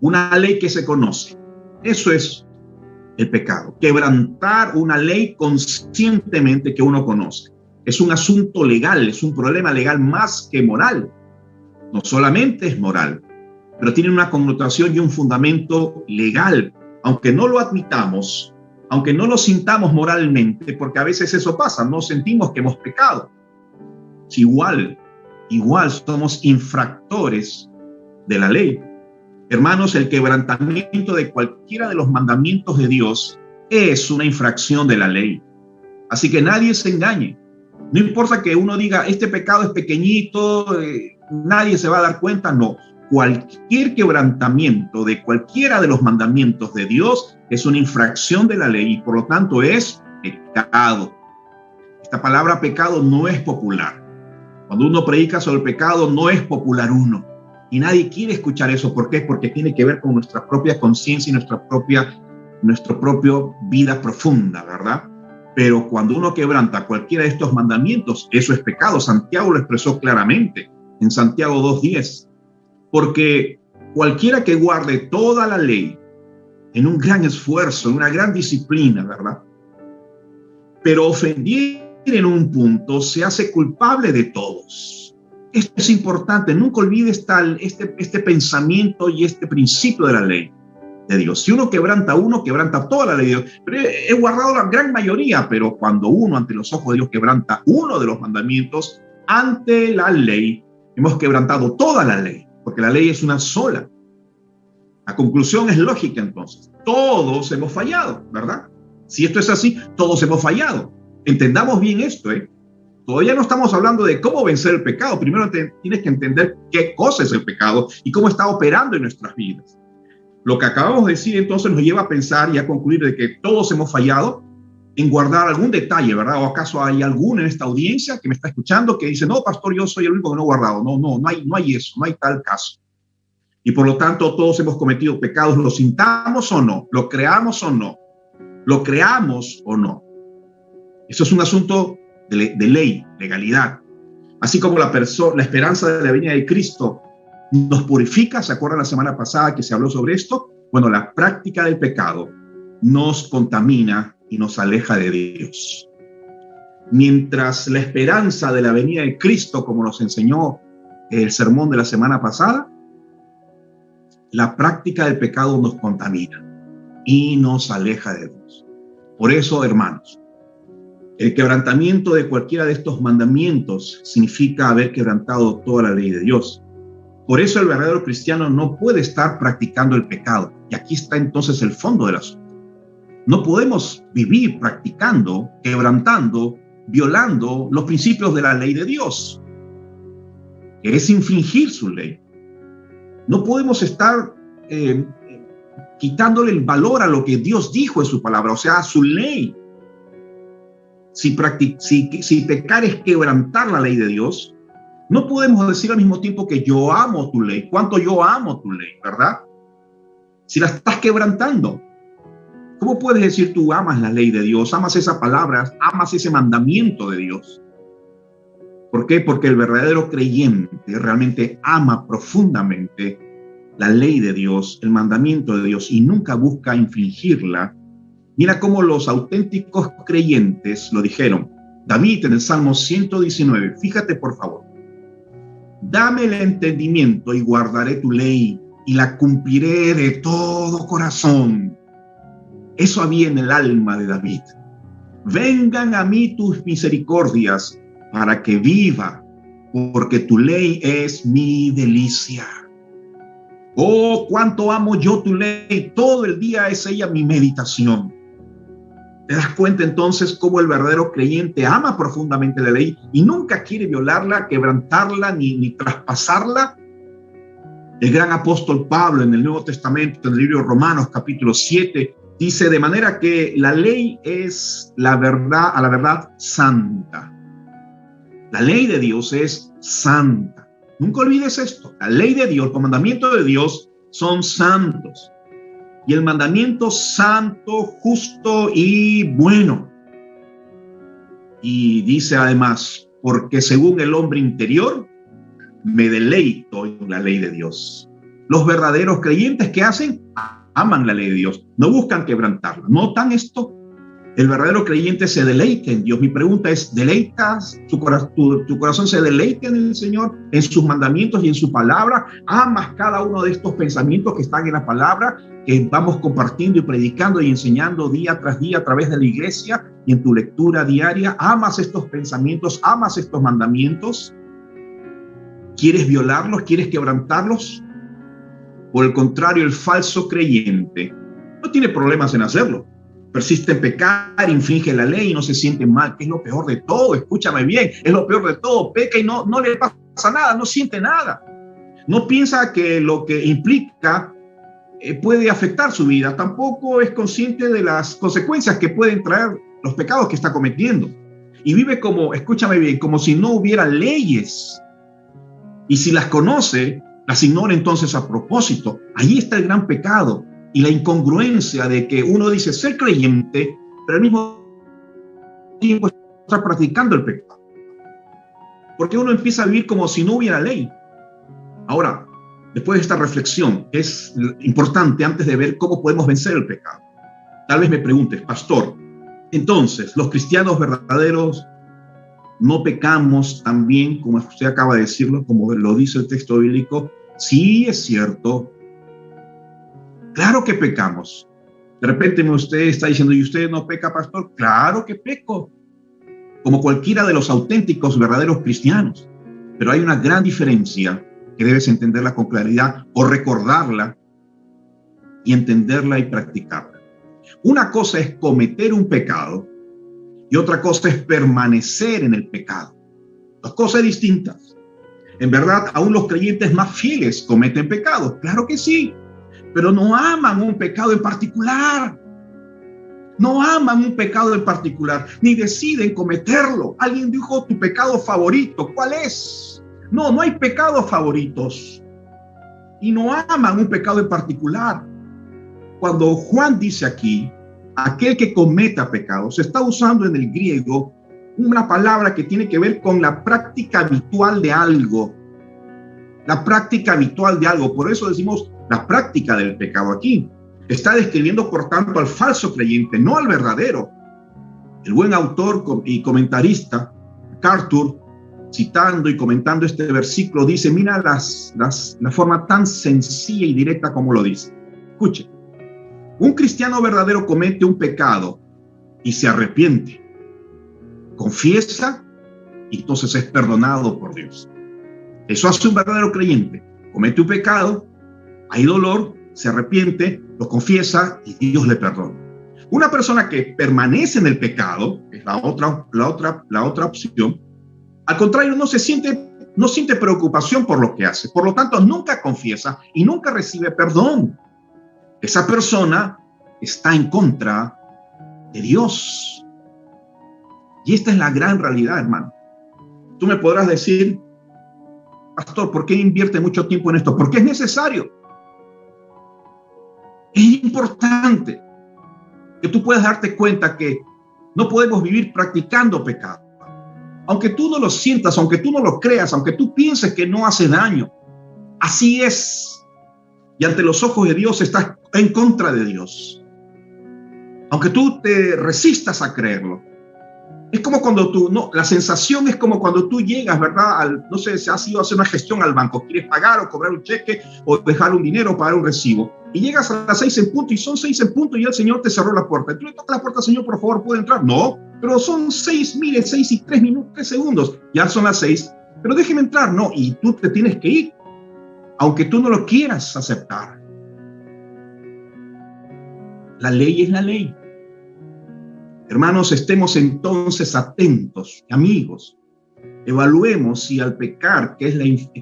una ley que se conoce. Eso es el pecado, quebrantar una ley conscientemente que uno conoce. Es un asunto legal, es un problema legal más que moral. No solamente es moral, pero tiene una connotación y un fundamento legal, aunque no lo admitamos, aunque no lo sintamos moralmente, porque a veces eso pasa, no sentimos que hemos pecado. Igual somos infractores de la ley. Hermanos, el quebrantamiento de cualquiera de los mandamientos de Dios es una infracción de la ley. Así que nadie se engañe. No importa que uno diga, este pecado es pequeñito, nadie se va a dar cuenta. No, cualquier quebrantamiento de cualquiera de los mandamientos de Dios es una infracción de la ley y por lo tanto es pecado. Esta palabra pecado no es popular. Cuando uno predica sobre el pecado no es popular uno. Y nadie quiere escuchar eso. ¿Por qué? Porque tiene que ver con nuestra propia conciencia y nuestra propia vida profunda, ¿verdad? Pero cuando uno quebranta cualquiera de estos mandamientos, eso es pecado. Santiago lo expresó claramente en Santiago 2:10. Porque cualquiera que guarde toda la ley en un gran esfuerzo, en una gran disciplina, ¿verdad? Pero ofendiera en un punto, se hace culpable de todos. Esto es importante, nunca olvides este pensamiento y este principio de la ley de Dios. Si uno quebranta toda la ley de Dios. Pero he guardado la gran mayoría, pero cuando uno ante los ojos de Dios quebranta uno de los mandamientos, ante la ley, hemos quebrantado toda la ley, porque la ley es una sola. La conclusión es lógica entonces. Todos hemos fallado, ¿verdad? Si esto es así, todos hemos fallado. Entendamos bien esto, ¿eh? Todavía no estamos hablando de cómo vencer el pecado. Primero tienes que entender qué cosa es el pecado y cómo está operando en nuestras vidas. Lo que acabamos de decir entonces nos lleva a pensar y a concluir de que todos hemos fallado en guardar algún detalle, ¿verdad? ¿O acaso hay alguno en esta audiencia que me está escuchando que dice, no, pastor, yo soy el único que no he guardado? No hay eso, no hay tal caso. Y por lo tanto todos hemos cometido pecados, lo sintamos o no, lo creamos o no, lo creamos o no. Eso es un asunto de ley, legalidad. Así como la esperanza de la venida de Cristo nos purifica, ¿se acuerdan la semana pasada que se habló sobre esto? Bueno, la práctica del pecado nos contamina y nos aleja de Dios. Mientras la esperanza de la venida de Cristo, como nos enseñó el sermón de la semana pasada, la práctica del pecado nos contamina y nos aleja de Dios. Por eso, hermanos, el quebrantamiento de cualquiera de estos mandamientos significa haber quebrantado toda la ley de Dios. Por eso el verdadero cristiano no puede estar practicando el pecado. Y aquí está entonces el fondo del asunto. No podemos vivir practicando, quebrantando, violando los principios de la ley de Dios, que es infringir su ley. No podemos estar quitándole el valor a lo que Dios dijo en su palabra, o sea, a su ley. Si pecar es quebrantar la ley de Dios, no podemos decir al mismo tiempo que yo amo tu ley. ¿Cuánto yo amo tu ley, verdad? Si la estás quebrantando, ¿cómo puedes decir tú amas la ley de Dios, amas esa palabra, amas ese mandamiento de Dios? ¿Por qué? Porque el verdadero creyente realmente ama profundamente la ley de Dios, el mandamiento de Dios, y nunca busca infringirla. Mira cómo los auténticos creyentes lo dijeron. David en el Salmo 119, fíjate por favor. Dame el entendimiento y guardaré tu ley y la cumpliré de todo corazón. Eso había en el alma de David. Vengan a mí tus misericordias para que viva, porque tu ley es mi delicia. Oh, cuánto amo yo tu ley, todo el día es ella mi meditación. ¿Te das cuenta entonces cómo el verdadero creyente ama profundamente la ley y nunca quiere violarla, quebrantarla, ni traspasarla? El gran apóstol Pablo en el Nuevo Testamento, en el libro de Romanos capítulo 7, dice, de manera que la ley es a la verdad santa. La ley de Dios es santa. Nunca olvides esto. La ley de Dios, los mandamientos de Dios son santos. Y el mandamiento santo, justo y bueno. Y dice además, porque según el hombre interior, me deleito en la ley de Dios. Los verdaderos creyentes, ¿qué hacen? Aman la ley de Dios, no buscan quebrantarla. ¿Notan esto? El verdadero creyente se deleita en Dios. Mi pregunta es, ¿deleitas? ¿Tu corazón se deleita en el Señor, en sus mandamientos y en su palabra? ¿Amas cada uno de estos pensamientos que están en la palabra, que vamos compartiendo y predicando y enseñando día tras día a través de la iglesia y en tu lectura diaria? ¿Amas estos pensamientos? ¿Amas estos mandamientos? ¿Quieres violarlos? ¿Quieres quebrantarlos? Por el contrario, el falso creyente no tiene problemas en hacerlo. Persiste en pecar, infringe la ley y no se siente mal, que es lo peor de todo. Escúchame bien, es lo peor de todo. Peca y no le pasa nada, no siente nada. No piensa que lo que implica puede afectar su vida. Tampoco es consciente de las consecuencias que pueden traer los pecados que está cometiendo. Y vive como, escúchame bien, como si no hubiera leyes. Y si las conoce, las ignora entonces a propósito. Ahí está el gran pecado. Y la incongruencia de que uno dice ser creyente, pero al mismo tiempo está practicando el pecado. Porque uno empieza a vivir como si no hubiera ley. Ahora, después de esta reflexión, es importante antes de ver cómo podemos vencer el pecado. Tal vez me preguntes, pastor, entonces, los cristianos verdaderos no pecamos también, como usted acaba de decirlo, como lo dice el texto bíblico. Sí, es cierto. Claro que pecamos. De repente usted está diciendo, ¿y usted no peca, pastor? Claro que peco, como cualquiera de los auténticos, verdaderos cristianos. Pero hay una gran diferencia que debes entenderla con claridad o recordarla y entenderla y practicarla. Una cosa es cometer un pecado y otra cosa es permanecer en el pecado. Dos cosas distintas. En verdad, aún los creyentes más fieles cometen pecados. Claro que sí. Pero no aman un pecado en particular. No aman un pecado en particular, ni deciden cometerlo. Alguien dijo, tu pecado favorito, ¿cuál es? No hay pecados favoritos. Y no aman un pecado en particular. Cuando Juan dice aquí, aquel que cometa pecados, se está usando en el griego una palabra que tiene que ver con la práctica habitual de algo. La práctica habitual de algo. Por eso decimos la práctica del pecado aquí. Está describiendo, por tanto, al falso creyente, no al verdadero. El buen autor y comentarista, MacArthur, citando y comentando este versículo, dice, mira la forma tan sencilla y directa como lo dice. Escuche, un cristiano verdadero comete un pecado y se arrepiente, confiesa y entonces es perdonado por Dios. Eso hace un verdadero creyente. Comete un pecado, hay dolor, se arrepiente, lo confiesa y Dios le perdona. Una persona que permanece en el pecado, es la otra opción, al contrario, no siente preocupación por lo que hace. Por lo tanto, nunca confiesa y nunca recibe perdón. Esa persona está en contra de Dios. Y esta es la gran realidad, hermano. Tú me podrás decir, pastor, ¿por qué invierte mucho tiempo en esto? Porque es necesario. Es importante que tú puedas darte cuenta que no podemos vivir practicando pecado. Aunque tú no lo sientas, aunque tú no lo creas, aunque tú pienses que no hace daño, así es. Y ante los ojos de Dios estás en contra de Dios. Aunque tú te resistas a creerlo. Es como cuando la sensación es como cuando tú llegas, ¿verdad? No sé, si has ido a hacer una gestión al banco, quieres pagar o cobrar un cheque o dejar un dinero o pagar un recibo. Y llegas a las 6 en punto y son 6 en punto y el Señor te cerró la puerta. Y tú le tocas la puerta, Señor, por favor, ¿puedo entrar? No, pero son 6 y 3 minutos, 3 segundos. Ya son las 6, pero déjeme entrar. No, y tú te tienes que ir, aunque tú no lo quieras aceptar. La ley es la ley. Hermanos, estemos entonces atentos, amigos. Evaluemos si al pecar, que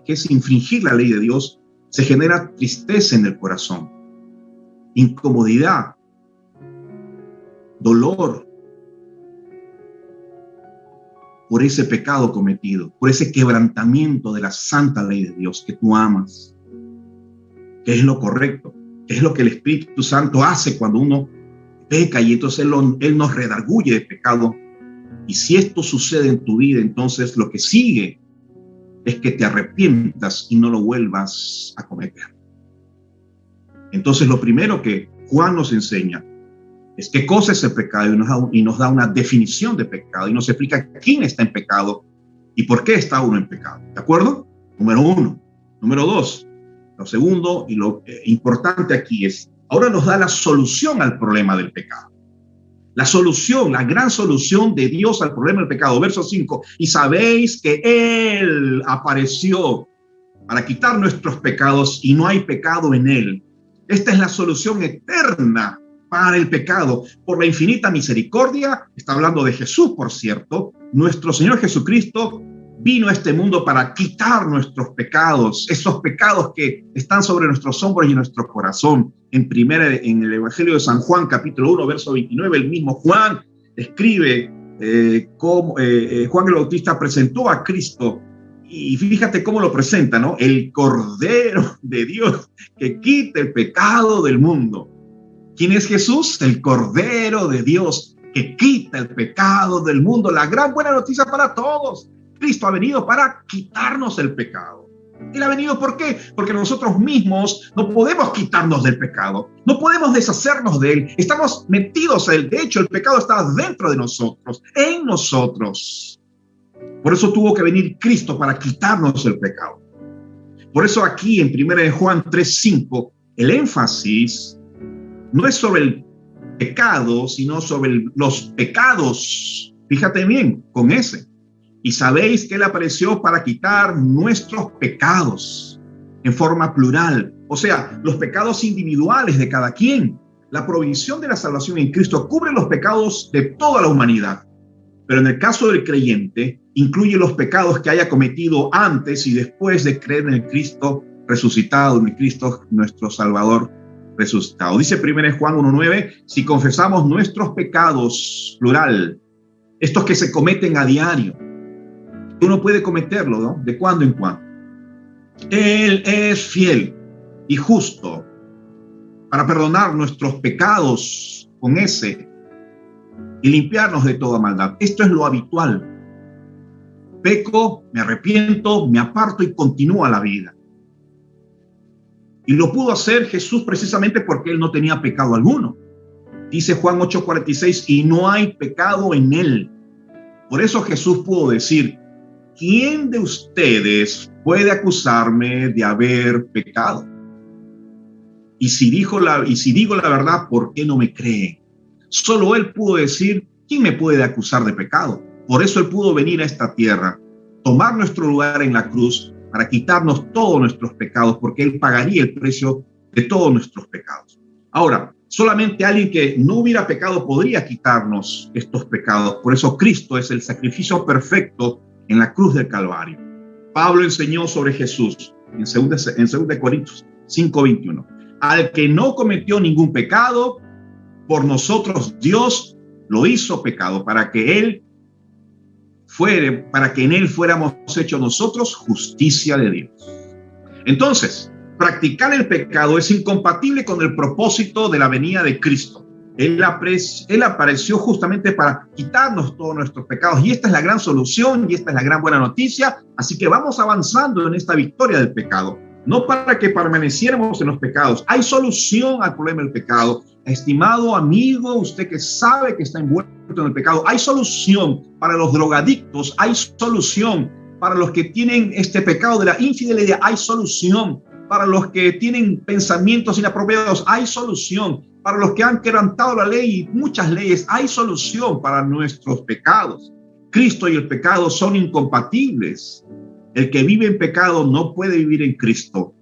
es infringir la ley de Dios, se genera tristeza en el corazón, incomodidad, dolor por ese pecado cometido, por ese quebrantamiento de la santa ley de Dios que tú amas, que es lo correcto, que es lo que el Espíritu Santo hace cuando uno peca y entonces Él nos redarguye de pecado. Y si esto sucede en tu vida, entonces lo que sigue es que te arrepientas y no lo vuelvas a cometer. Entonces, lo primero que Juan nos enseña es qué cosa es el pecado y nos da una definición de pecado y nos explica quién está en pecado y por qué está uno en pecado. ¿De acuerdo? Número uno. Número dos, lo segundo y lo importante aquí es, ahora nos da la solución al problema del pecado. La solución, la gran solución de Dios al problema del pecado. Verso 5, y sabéis que Él apareció para quitar nuestros pecados y no hay pecado en Él. Esta es la solución eterna para el pecado. Por la infinita misericordia, está hablando de Jesús, por cierto, nuestro Señor Jesucristo vino a este mundo para quitar nuestros pecados, esos pecados que están sobre nuestros hombros y nuestro corazón. En el Evangelio de San Juan, capítulo 1, verso 29, el mismo Juan escribe cómo Juan el Bautista presentó a Cristo. Y fíjate cómo lo presenta, ¿no? El Cordero de Dios que quita el pecado del mundo. ¿Quién es Jesús? El Cordero de Dios que quita el pecado del mundo. La gran buena noticia para todos. Cristo ha venido para quitarnos el pecado. Él ha venido, ¿por qué? Porque nosotros mismos no podemos quitarnos del pecado. No podemos deshacernos de él. Estamos metidos en él. De hecho, el pecado está dentro de nosotros, en nosotros. Por eso tuvo que venir Cristo para quitarnos el pecado. Por eso aquí en 1 Juan 3:5, el énfasis no es sobre el pecado, sino sobre los pecados. Fíjate bien, con ese. Y sabéis que Él apareció para quitar nuestros pecados en forma plural. O sea, los pecados individuales de cada quien. La provisión de la salvación en Cristo cubre los pecados de toda la humanidad. Pero en el caso del creyente, incluye los pecados que haya cometido antes y después de creer en el Cristo resucitado, en el Cristo nuestro Salvador resucitado. Dice 1 Juan 1:9, si confesamos nuestros pecados, plural, estos que se cometen a diario, uno puede cometerlo, ¿no? De cuando en cuando. Él es fiel y justo para perdonar nuestros pecados con ese y limpiarnos de toda maldad. Esto es lo habitual. Peco, me arrepiento, me aparto y continúa la vida. Y lo pudo hacer Jesús precisamente porque Él no tenía pecado alguno. Dice Juan 8:46, y no hay pecado en Él. Por eso Jesús pudo decir, ¿quién de ustedes puede acusarme de haber pecado? Y si digo la verdad, ¿por qué no me creen? Solo Él pudo decir, ¿quién me puede acusar de pecado? Por eso Él pudo venir a esta tierra, tomar nuestro lugar en la cruz para quitarnos todos nuestros pecados, porque Él pagaría el precio de todos nuestros pecados. Ahora, solamente alguien que no hubiera pecado podría quitarnos estos pecados. Por eso Cristo es el sacrificio perfecto en la cruz del Calvario. Pablo enseñó sobre Jesús en 2 Corintios 5:21. Al que no cometió ningún pecado, por nosotros Dios lo hizo pecado para que en él fuéramos hechos nosotros justicia de Dios. Entonces, practicar el pecado es incompatible con el propósito de la venida de Cristo. Él apareció justamente para quitarnos todos nuestros pecados y esta es la gran solución y esta es la gran buena noticia. Así que vamos avanzando en esta victoria del pecado. No para que permaneciéramos en los pecados. Hay solución al problema del pecado. Estimado amigo, usted que sabe que está envuelto en el pecado, hay solución para los drogadictos, hay solución para los que tienen este pecado de la infidelidad, hay solución para los que tienen pensamientos inapropiados, hay solución para los que han quebrantado la ley y muchas leyes, hay solución para nuestros pecados. Cristo y el pecado son incompatibles. El que vive en pecado no puede vivir en Cristo.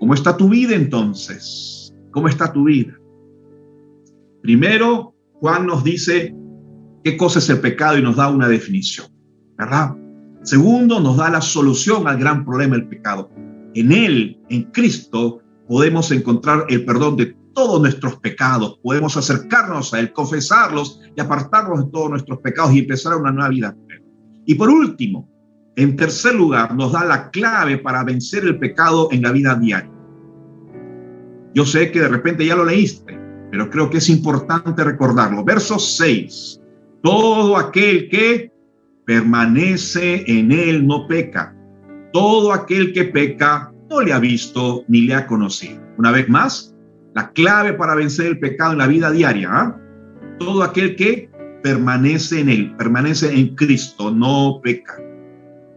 ¿Cómo está tu vida entonces? ¿Cómo está tu vida? Primero, Juan nos dice qué cosa es el pecado y nos da una definición, ¿verdad? Segundo, nos da la solución al gran problema del pecado. En Él, en Cristo, podemos encontrar el perdón de todos nuestros pecados. Podemos acercarnos a Él, confesarlos y apartarnos de todos nuestros pecados y empezar una nueva vida. Y por último, en tercer lugar, nos da la clave para vencer el pecado en la vida diaria. Yo sé que de repente ya lo leíste, pero creo que es importante recordarlo. Verso 6. Todo aquel que permanece en Él no peca. Todo aquel que peca no le ha visto ni le ha conocido. Una vez más, La clave para vencer el pecado en la vida diaria, ¿ah? Todo aquel que permanece en él, permanece en Cristo, no peca.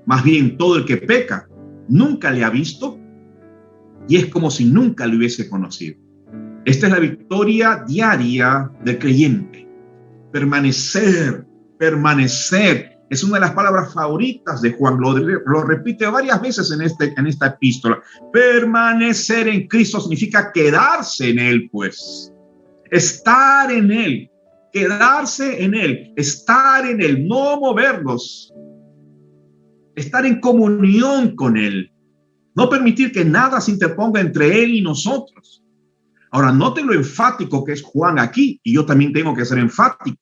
Más bien, todo el que peca nunca le ha visto y es como si nunca le hubiese conocido. Esta es la victoria diaria del creyente. Permanecer, permanecer. Es una de las palabras favoritas de Juan. Lo repite varias veces en esta epístola. Permanecer en Cristo significa quedarse en Él, pues. Estar en Él. Quedarse en Él. Estar en Él. No movernos. Estar en comunión con Él. No permitir que nada se interponga entre Él y nosotros. Ahora, noten lo enfático que es Juan aquí, y yo también tengo que ser enfático.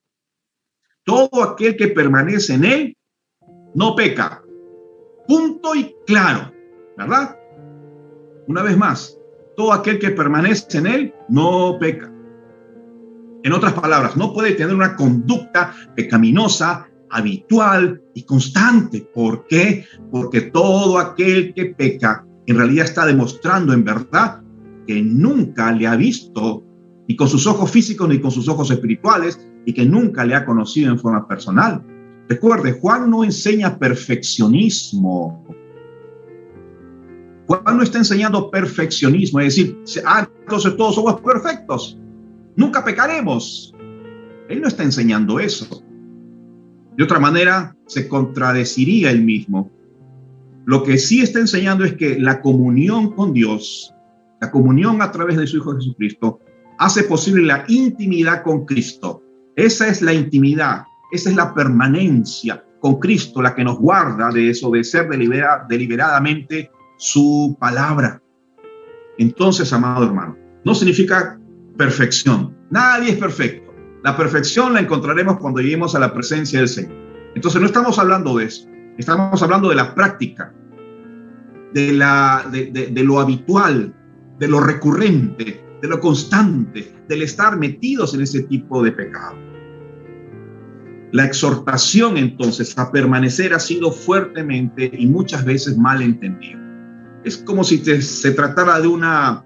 Todo aquel que permanece en Él no peca. Punto y claro, ¿verdad? Una vez más, todo aquel que permanece en Él no peca. En otras palabras, no puede tener una conducta pecaminosa, habitual y constante. ¿Por qué? Porque todo aquel que peca en realidad está demostrando en verdad que nunca le ha visto ni con sus ojos físicos ni con sus ojos espirituales y que nunca le ha conocido en forma personal. Recuerde, Juan no enseña perfeccionismo. Juan no está enseñando perfeccionismo, es decir, entonces todos somos perfectos, nunca pecaremos. Él no está enseñando eso. De otra manera, se contradeciría él mismo. Lo que sí está enseñando es que la comunión con Dios, la comunión a través de su Hijo Jesucristo, hace posible la intimidad con Cristo. Esa es la intimidad, esa es la permanencia con Cristo, la que nos guarda de eso, de ser deliberadamente su palabra. Entonces, amado hermano, no significa perfección. Nadie es perfecto. La perfección la encontraremos cuando lleguemos a la presencia del Señor. Entonces, no estamos hablando de eso. Estamos hablando de la práctica, de lo habitual, de lo recurrente, de lo constante, del estar metidos en ese tipo de pecado. La exhortación, entonces, a permanecer ha sido fuertemente y muchas veces mal entendida. Es como si se tratara de una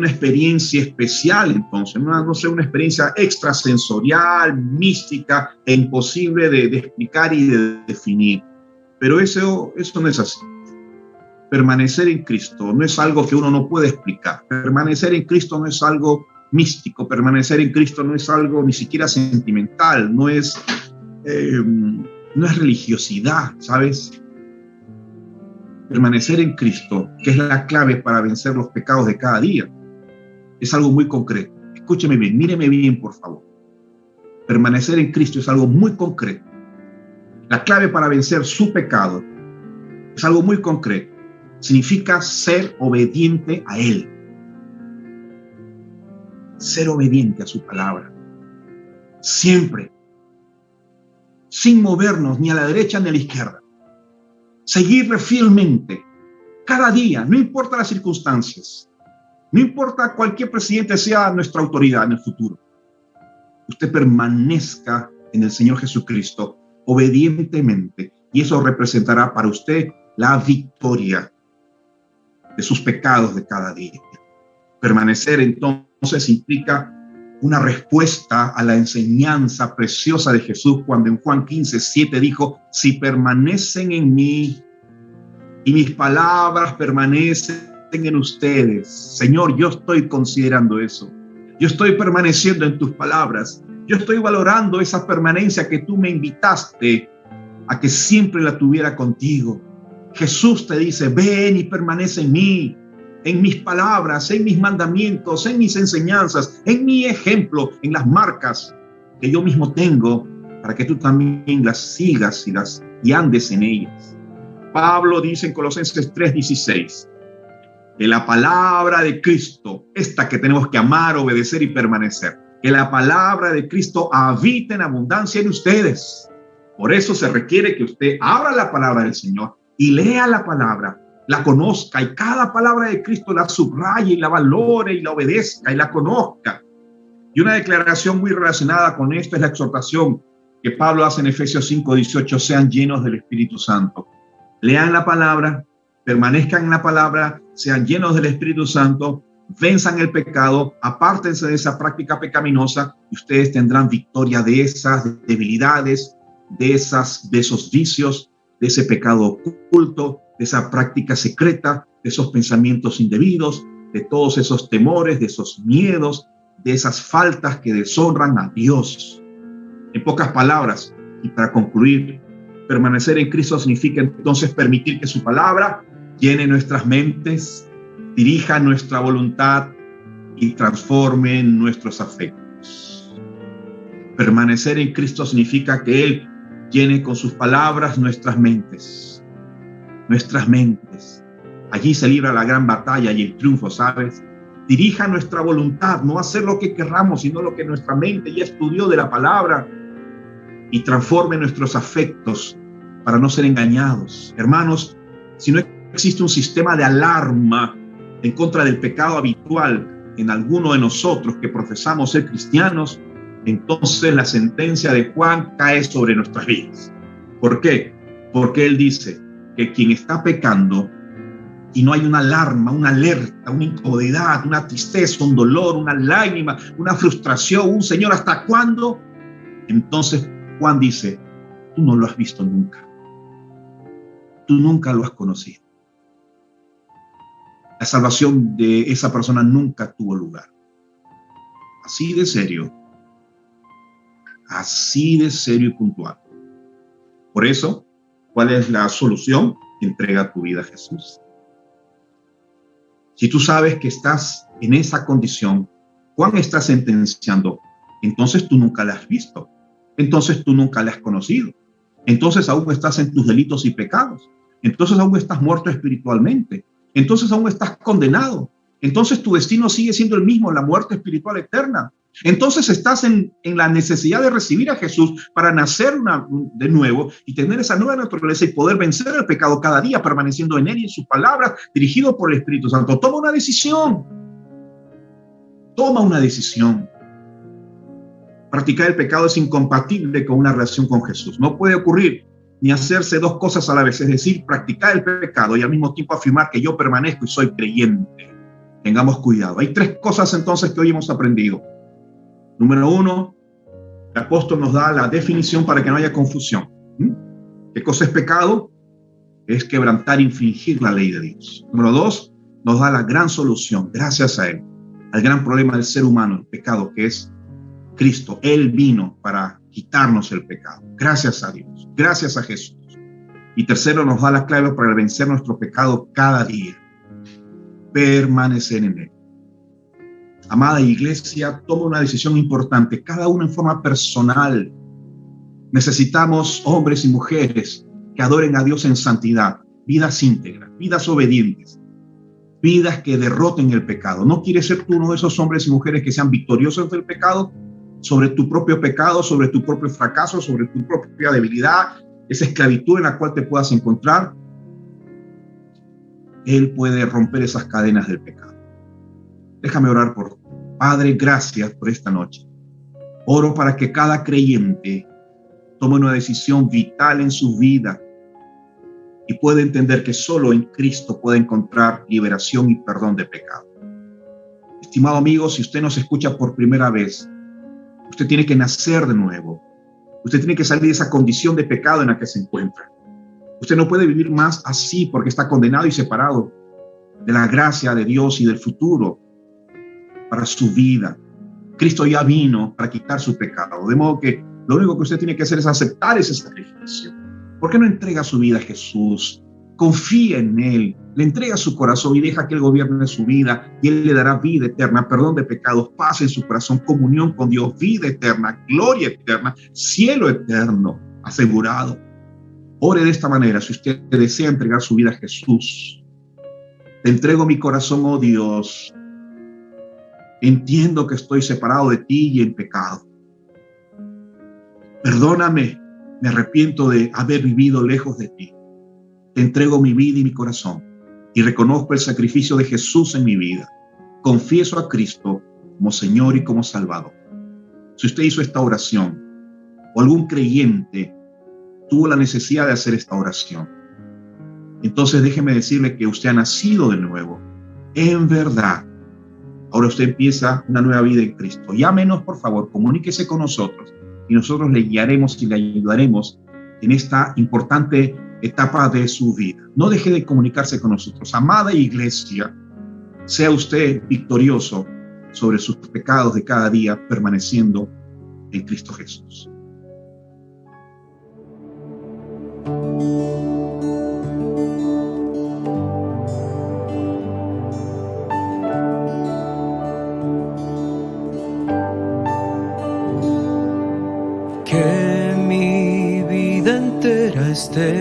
experiencia especial, entonces, una experiencia extrasensorial, mística e imposible de explicar y de definir. Pero eso no es así. Permanecer en Cristo no es algo que uno no puede explicar. Permanecer en Cristo no es algo místico. Permanecer en Cristo no es algo ni siquiera sentimental. No es religiosidad, ¿sabes? Permanecer en Cristo, que es la clave para vencer los pecados de cada día, es algo muy concreto. Escúcheme bien, míreme bien, por favor. Permanecer en Cristo es algo muy concreto. La clave para vencer su pecado es algo muy concreto. Significa ser obediente a Él. Ser obediente a su palabra. Siempre. Sin movernos ni a la derecha ni a la izquierda. Seguirle fielmente. Cada día, no importa las circunstancias. No importa cualquier presidente sea nuestra autoridad en el futuro. Usted permanezca en el Señor Jesucristo obedientemente. Y eso representará para usted la victoria de sus pecados de cada día. Permanecer entonces implica una respuesta a la enseñanza preciosa de Jesús cuando en Juan 15:7 dijo: si permanecen en mí y mis palabras permanecen en ustedes. Señor, yo estoy considerando eso. Yo estoy permaneciendo en tus palabras. Yo estoy valorando esa permanencia que tú me invitaste a que siempre la tuviera contigo. Jesús te dice: ven y permanece en mí, en mis palabras, en mis mandamientos, en mis enseñanzas, en mi ejemplo, en las marcas que yo mismo tengo, para que tú también las sigas y andes en ellas. Pablo dice en Colosenses 3:16 que la palabra de Cristo, esta que tenemos que amar, obedecer y permanecer, que la palabra de Cristo habite en abundancia en ustedes. Por eso se requiere que usted abra la palabra del Señor y lea la palabra, la conozca y cada palabra de Cristo la subraye y la valore y la obedezca y la conozca. Y una declaración muy relacionada con esto es la exhortación que Pablo hace en Efesios 5:18: sean llenos del Espíritu Santo. Lean la palabra, permanezcan en la palabra, sean llenos del Espíritu Santo venzan el pecado, apártense de esa práctica pecaminosa y ustedes tendrán victoria de esas debilidades, de esos vicios, de ese pecado oculto, de esa práctica secreta, de esos pensamientos indebidos, de todos esos temores, de esos miedos, de esas faltas que deshonran a Dios. En pocas palabras, y para concluir, permanecer en Cristo significa entonces permitir que su palabra llene nuestras mentes, dirija nuestra voluntad y transforme nuestros afectos. Permanecer en Cristo significa que Él llene con sus palabras nuestras mentes. Nuestras mentes. Allí se libra la gran batalla y el triunfo, ¿sabes? Dirija nuestra voluntad, no hacer lo que querramos, sino lo que nuestra mente ya estudió de la palabra, y transforme nuestros afectos para no ser engañados. Hermanos, si no existe un sistema de alarma en contra del pecado habitual en alguno de nosotros que profesamos ser cristianos, entonces la sentencia de Juan cae sobre nuestras vidas. ¿Por qué? Porque él dice que quien está pecando y no hay una alarma, una alerta, una incomodidad, una tristeza, un dolor, una lágrima, una frustración, un Señor, ¿hasta cuándo? Entonces Juan dice, tú no lo has visto nunca. Tú nunca lo has conocido. La salvación de esa persona nunca tuvo lugar. Así de serio y puntual. Por eso, ¿cuál es la solución? Entrega tu vida a Jesús. Si tú sabes que estás en esa condición, Juan está sentenciando, entonces tú nunca la has visto. Entonces tú nunca la has conocido. Entonces aún estás en tus delitos y pecados. Entonces aún estás muerto espiritualmente. Entonces aún estás condenado. Entonces tu destino sigue siendo el mismo, la muerte espiritual eterna. Entonces estás en la necesidad de recibir a Jesús para nacer de nuevo y tener esa nueva naturaleza y poder vencer el pecado cada día, permaneciendo en Él y en sus palabras, dirigido por el Espíritu Santo. Toma una decisión. Toma una decisión. Practicar el pecado es incompatible con una relación con Jesús. No puede ocurrir ni hacerse dos cosas a la vez, es decir, practicar el pecado y al mismo tiempo afirmar que yo permanezco y soy creyente. Tengamos cuidado. Hay tres cosas entonces que hoy hemos aprendido. Número uno, el apóstol nos da la definición para que no haya confusión. ¿Qué cosa es pecado? Es quebrantar, infringir la ley de Dios. Número dos, nos da la gran solución, gracias a Él, al gran problema del ser humano, el pecado, que es Cristo. Él vino para quitarnos el pecado. Gracias a Dios, gracias a Jesús. Y tercero, nos da la clave para vencer nuestro pecado cada día. Permanecer en Él. Amada iglesia, toma una decisión importante, cada uno en forma personal. Necesitamos hombres y mujeres que adoren a Dios en santidad, vidas íntegras, vidas obedientes, vidas que derroten el pecado. ¿No quieres ser tú uno de esos hombres y mujeres que sean victoriosos del pecado? Sobre tu propio pecado, sobre tu propio fracaso, sobre tu propia debilidad, esa esclavitud en la cual te puedas encontrar. Él puede romper esas cadenas del pecado. Déjame orar por ti. Padre, gracias por esta noche. Oro para que cada creyente tome una decisión vital en su vida y pueda entender que solo en Cristo puede encontrar liberación y perdón de pecado. Estimado amigo, si usted nos escucha por primera vez, usted tiene que nacer de nuevo. Usted tiene que salir de esa condición de pecado en la que se encuentra. Usted no puede vivir más así porque está condenado y separado de la gracia de Dios y del futuro para su vida. Cristo ya vino para quitar su pecado, de modo que lo único que usted tiene que hacer es aceptar ese sacrificio. ¿Por qué no entrega su vida a Jesús? Confía en Él, le entrega su corazón y deja que Él gobierne su vida y Él le dará vida eterna, perdón de pecados, paz en su corazón, comunión con Dios, vida eterna, gloria eterna, cielo eterno asegurado. Ore de esta manera si usted desea entregar su vida a Jesús. Te entrego mi corazón, oh Dios. Entiendo que estoy separado de ti y en pecado. Perdóname, me arrepiento de haber vivido lejos de ti. Te entrego mi vida y mi corazón y reconozco el sacrificio de Jesús en mi vida. Confieso a Cristo como Señor y como Salvador. Si usted hizo esta oración o algún creyente tuvo la necesidad de hacer esta oración, entonces déjeme decirle que usted ha nacido de nuevo. En verdad, Ahora usted empieza una nueva vida en Cristo. Llámenos, por favor, comuníquese con nosotros y nosotros le guiaremos y le ayudaremos en esta importante etapa de su vida. No deje de comunicarse con nosotros. Amada iglesia, sea usted victorioso sobre sus pecados de cada día, permaneciendo en Cristo Jesús. Que mi vida entera esté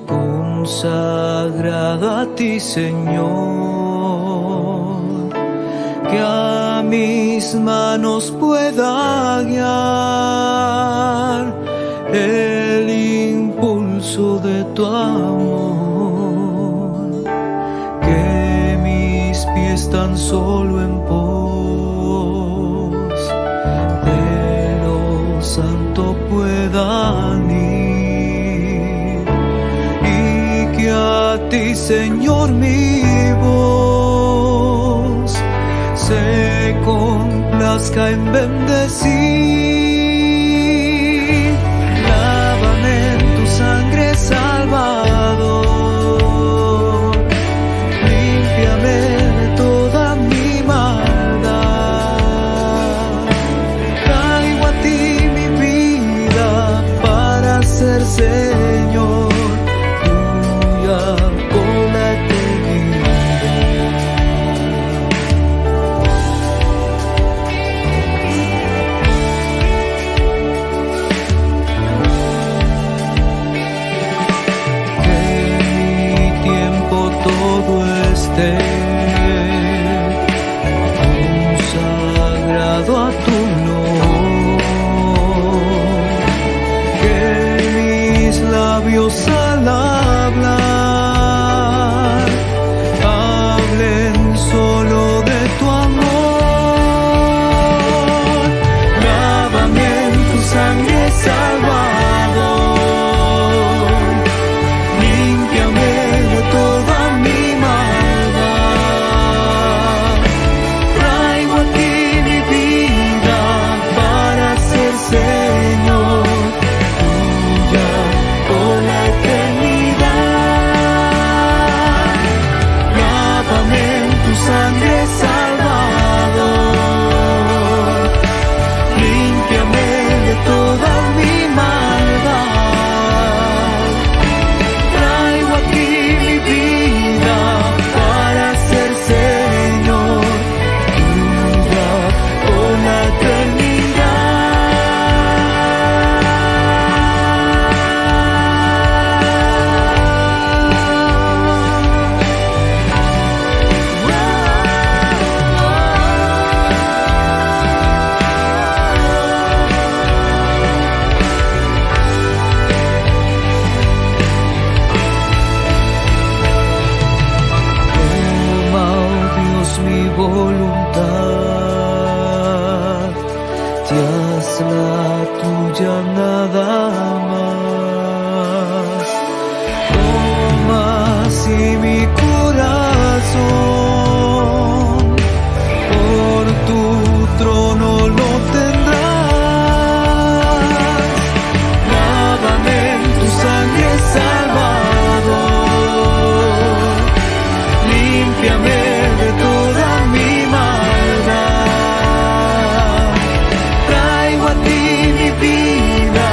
consagrada a ti, Señor, que a mis manos pueda guiar el impulso de tu amor, que mis pies tan solo en santo puedan ir, y que a ti, Señor, mi voz se complazca en bendecir. Lávame en tu sangre, Salvador, límpiame de toda mi maldad. Traigo a ti ser, Señor, tuya por la eternidad. Que mi tiempo todo esté consagrado a tu labios al hablar hablen solo de tu amor. Lávame en tu sangre, Salvador, límpiame de toda mi maldad. Traigo a ti mi vida para ser Señor tuya por la eternidad. Lávame en tu sangre, Salvador, límpiame de toda mi maldad. Traigo a ti mi vida para ser Señor tuya por la eternidad. Mi voluntad, te haz la tuya nada más. Toma así mi corazón, por tu trono lo tendrás. Lávame en tu sangre, Salvador, límpiame de toda mi maldad. Traigo a ti mi vida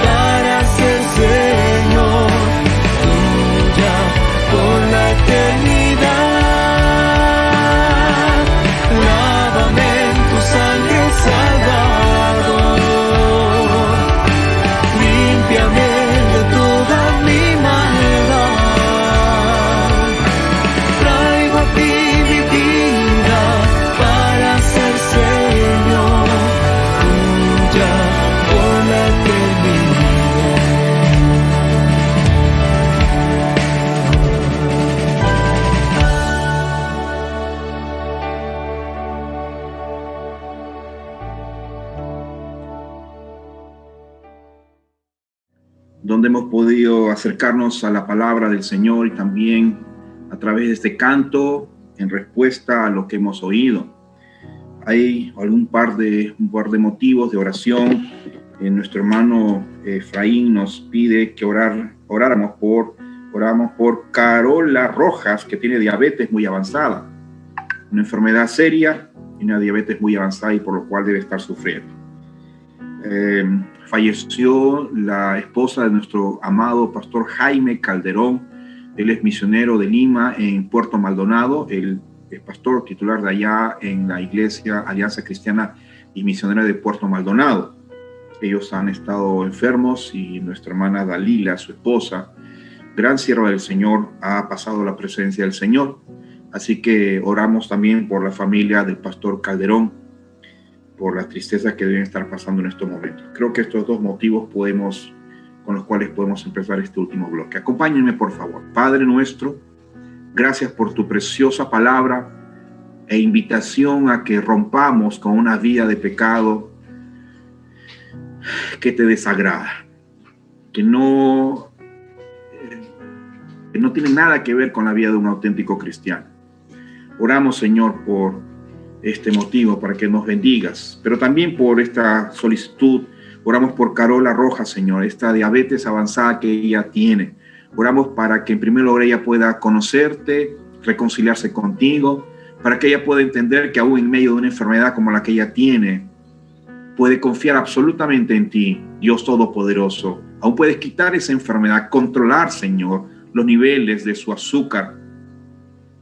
para ser Señor tuya por la eternidad. Lávame en tu sangre, Salvador, límpiame de toda mi maldad. Traigo a ti mi vida para ser Señor tuya por la eternidad. Donde hemos podido acercarnos a la palabra del Señor y también a través de este canto en respuesta a lo que hemos oído. Hay un par de motivos de oración. Nuestro hermano Efraín nos pide que oráramos por Carola Rojas, que tiene diabetes muy avanzada, una enfermedad seria y una diabetes muy avanzada, y por lo cual debe estar sufriendo. Falleció la esposa de nuestro amado pastor Jaime Calderón. Él es misionero de Lima, en Puerto Maldonado. Él es pastor titular de allá en la iglesia Alianza Cristiana y Misionera de Puerto Maldonado. Ellos han estado enfermos y nuestra hermana Dalila, su esposa, gran sierva del Señor, ha pasado la presencia del Señor. Así que oramos también por la familia del pastor Calderón, por la tristeza que deben estar pasando en estos momentos. Creo que estos dos motivos con los cuales podemos empezar este último bloque. Acompáñenme, por favor. Padre nuestro, gracias por tu preciosa palabra e invitación a que rompamos con una vida de pecado que te desagrada, que no tiene nada que ver con la vida de un auténtico cristiano. Oramos, Señor, por este motivo, para que nos bendigas, pero también por esta solicitud. Oramos por Carola Rojas, Señor, esta diabetes avanzada que ella tiene. Oramos para que en primer lugar ella pueda conocerte, reconciliarse contigo, para que ella pueda entender que aún en medio de una enfermedad como la que ella tiene, puede confiar absolutamente en ti, Dios Todopoderoso. Aún puedes quitar esa enfermedad, controlar, Señor, los niveles de su azúcar.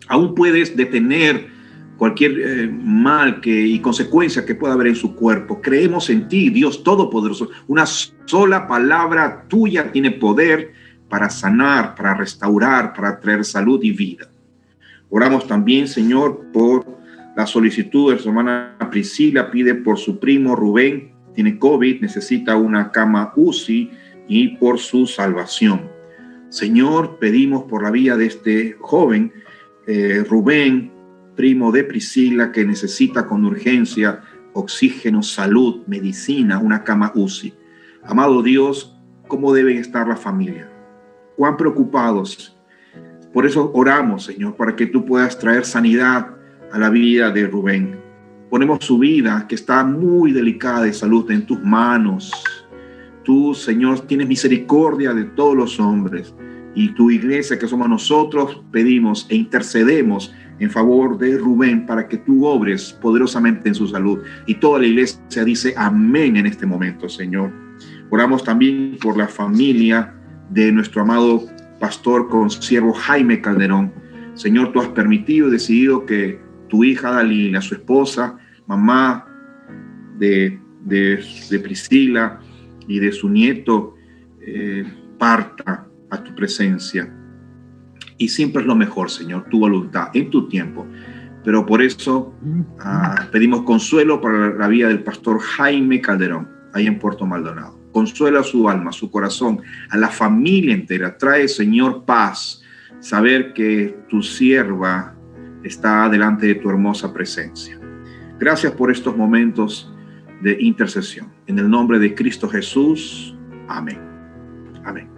Aún puedes detener cualquier mal y consecuencia que pueda haber en su cuerpo. Creemos en ti, Dios Todopoderoso. Una sola palabra tuya tiene poder para sanar, para restaurar, para traer salud y vida. Oramos también, Señor, por la solicitud de su hermana Priscila. Pide por su primo Rubén, tiene COVID, necesita una cama UCI, y por su salvación. Señor, pedimos por la vida de este joven, Rubén, primo de Priscila, que necesita con urgencia oxígeno, salud, medicina, una cama UCI. Amado Dios, ¿cómo deben estar la familia? ¿Cuán preocupados? Por eso oramos, Señor, para que tú puedas traer sanidad a la vida de Rubén. Ponemos su vida, que está muy delicada de salud, en tus manos. Tú, Señor, tienes misericordia de todos los hombres, y tu iglesia, que somos nosotros, pedimos e intercedemos en favor de Rubén para que tú obres poderosamente en su salud. Y toda la iglesia dice amén en este momento, Señor. Oramos también por la familia de nuestro amado pastor consiervo Jaime Calderón. Señor, tú has permitido y decidido que tu hija Dalila, su esposa, mamá de Priscila y de su nieto, parta a tu presencia. Y siempre es lo mejor, Señor, tu voluntad, en tu tiempo. Pero por eso pedimos consuelo para la vida del pastor Jaime Calderón, ahí en Puerto Maldonado. Consuela su alma, su corazón, a la familia entera. Trae, Señor, paz, saber que tu sierva está delante de tu hermosa presencia. Gracias por estos momentos de intercesión. En el nombre de Cristo Jesús. Amén. Amén.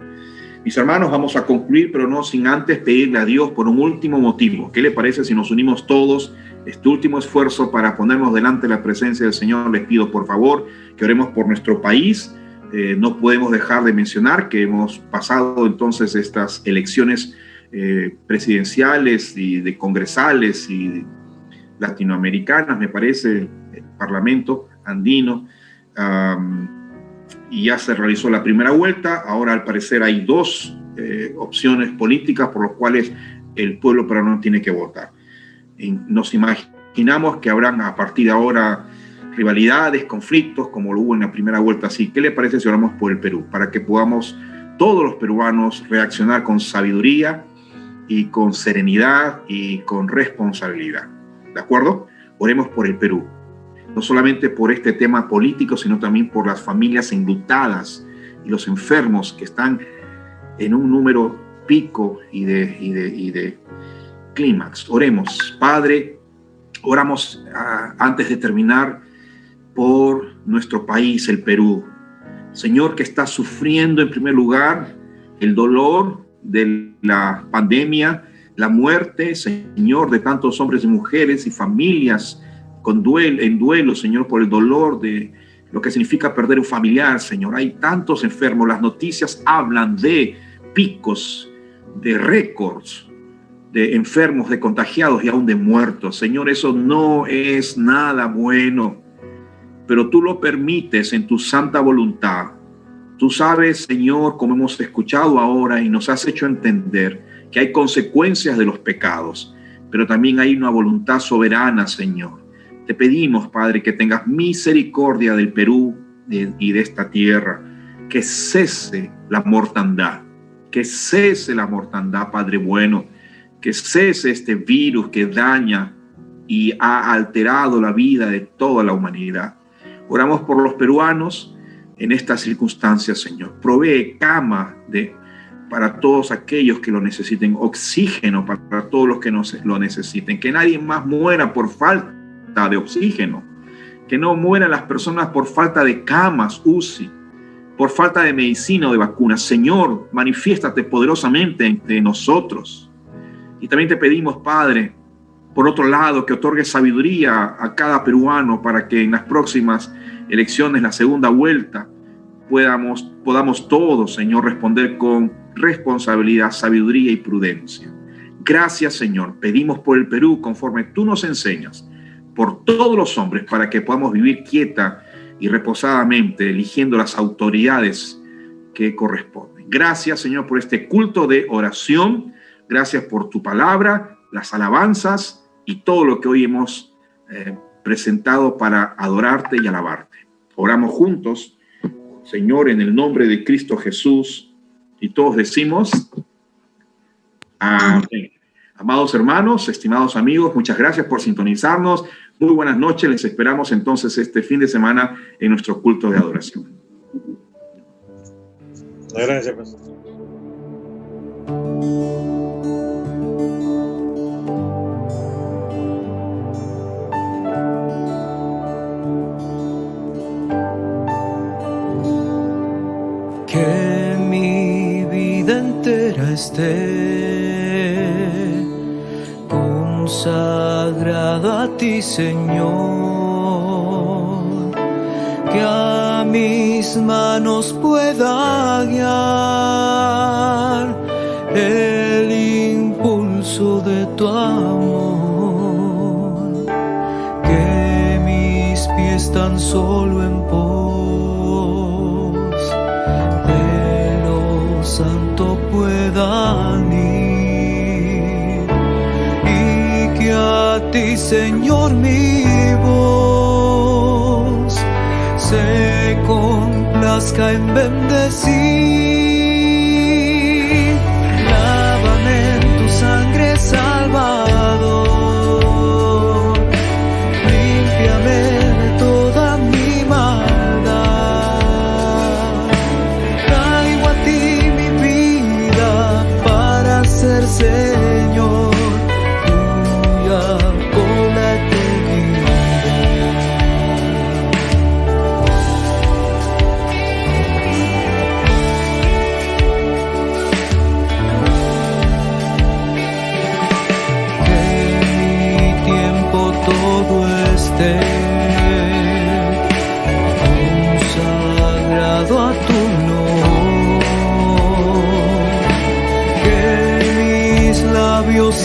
Mis hermanos, vamos a concluir, pero no sin antes pedirle a Dios por un último motivo. ¿Qué le parece si nos unimos todos este último esfuerzo para ponernos delante de la presencia del Señor? Les pido, por favor, que oremos por nuestro país. No podemos dejar de mencionar que hemos pasado entonces estas elecciones presidenciales y de congresales y latinoamericanas, me parece, el Parlamento andino. Y ya se realizó la primera vuelta. Ahora, al parecer, hay dos opciones políticas por las cuales el pueblo peruano tiene que votar. Nos imaginamos que habrán a partir de ahora rivalidades, conflictos, como lo hubo en la primera vuelta. Así, ¿qué le parece si oramos por el Perú? Para que podamos todos los peruanos reaccionar con sabiduría y con serenidad y con responsabilidad. ¿De acuerdo? Oremos por el Perú. No solamente por este tema político, sino también por las familias enlutadas y los enfermos que están en un número pico y de clímax. Oremos. Padre, oramos antes de terminar por nuestro país, el Perú. Señor, que está sufriendo en primer lugar el dolor de la pandemia, la muerte, Señor, de tantos hombres y mujeres y familias en duelo, Señor, por el dolor de lo que significa perder un familiar, Señor. Hay tantos enfermos. Las noticias hablan de picos, de récords, de enfermos, de contagiados y aún de muertos. Señor, eso no es nada bueno, pero tú lo permites en tu santa voluntad. Tú sabes, Señor, como hemos escuchado ahora y nos has hecho entender que hay consecuencias de los pecados, pero también hay una voluntad soberana, Señor. Te pedimos, Padre, que tengas misericordia del Perú y de esta tierra, que cese la mortandad, Padre bueno, que cese este virus que daña y ha alterado la vida de toda la humanidad. Oramos por los peruanos en estas circunstancias, Señor. Provee cama para todos aquellos que lo necesiten, oxígeno para todos los que lo necesiten, que nadie más muera por falta de oxígeno, que no mueran las personas por falta de camas UCI, por falta de medicina o de vacunas. Señor, manifiéstate poderosamente entre nosotros. Y también te pedimos, Padre, por otro lado, que otorgue sabiduría a cada peruano para que en las próximas elecciones, la segunda vuelta, podamos todos, Señor, responder con responsabilidad, sabiduría y prudencia. Gracias, Señor. Pedimos por el Perú conforme tú nos enseñas, por todos los hombres, para que podamos vivir quieta y reposadamente, eligiendo las autoridades que corresponden. Gracias, Señor, por este culto de oración. Gracias por tu palabra, las alabanzas y todo lo que hoy hemos presentado para adorarte y alabarte. Oramos juntos, Señor, en el nombre de Cristo Jesús, y todos decimos amén. Amados hermanos, estimados amigos, muchas gracias por sintonizarnos. Muy buenas noches. Les esperamos entonces este fin de semana en nuestro culto de adoración. Gracias, pastor. Que mi vida entera esté consagrada a ti, Señor, que a mis manos pueda guiar el impulso de tu amor, que mis pies tan solo en santo puedan ir, y que a ti, Señor, mi voz se complazca en bendecir. Lávame en tu sangre, Salvador, límpiame de toda mi maldad. Traigo a ti ser, Señor, tuya por la eternidad. Que mi tiempo todo esté consagrado a tu nombre, labios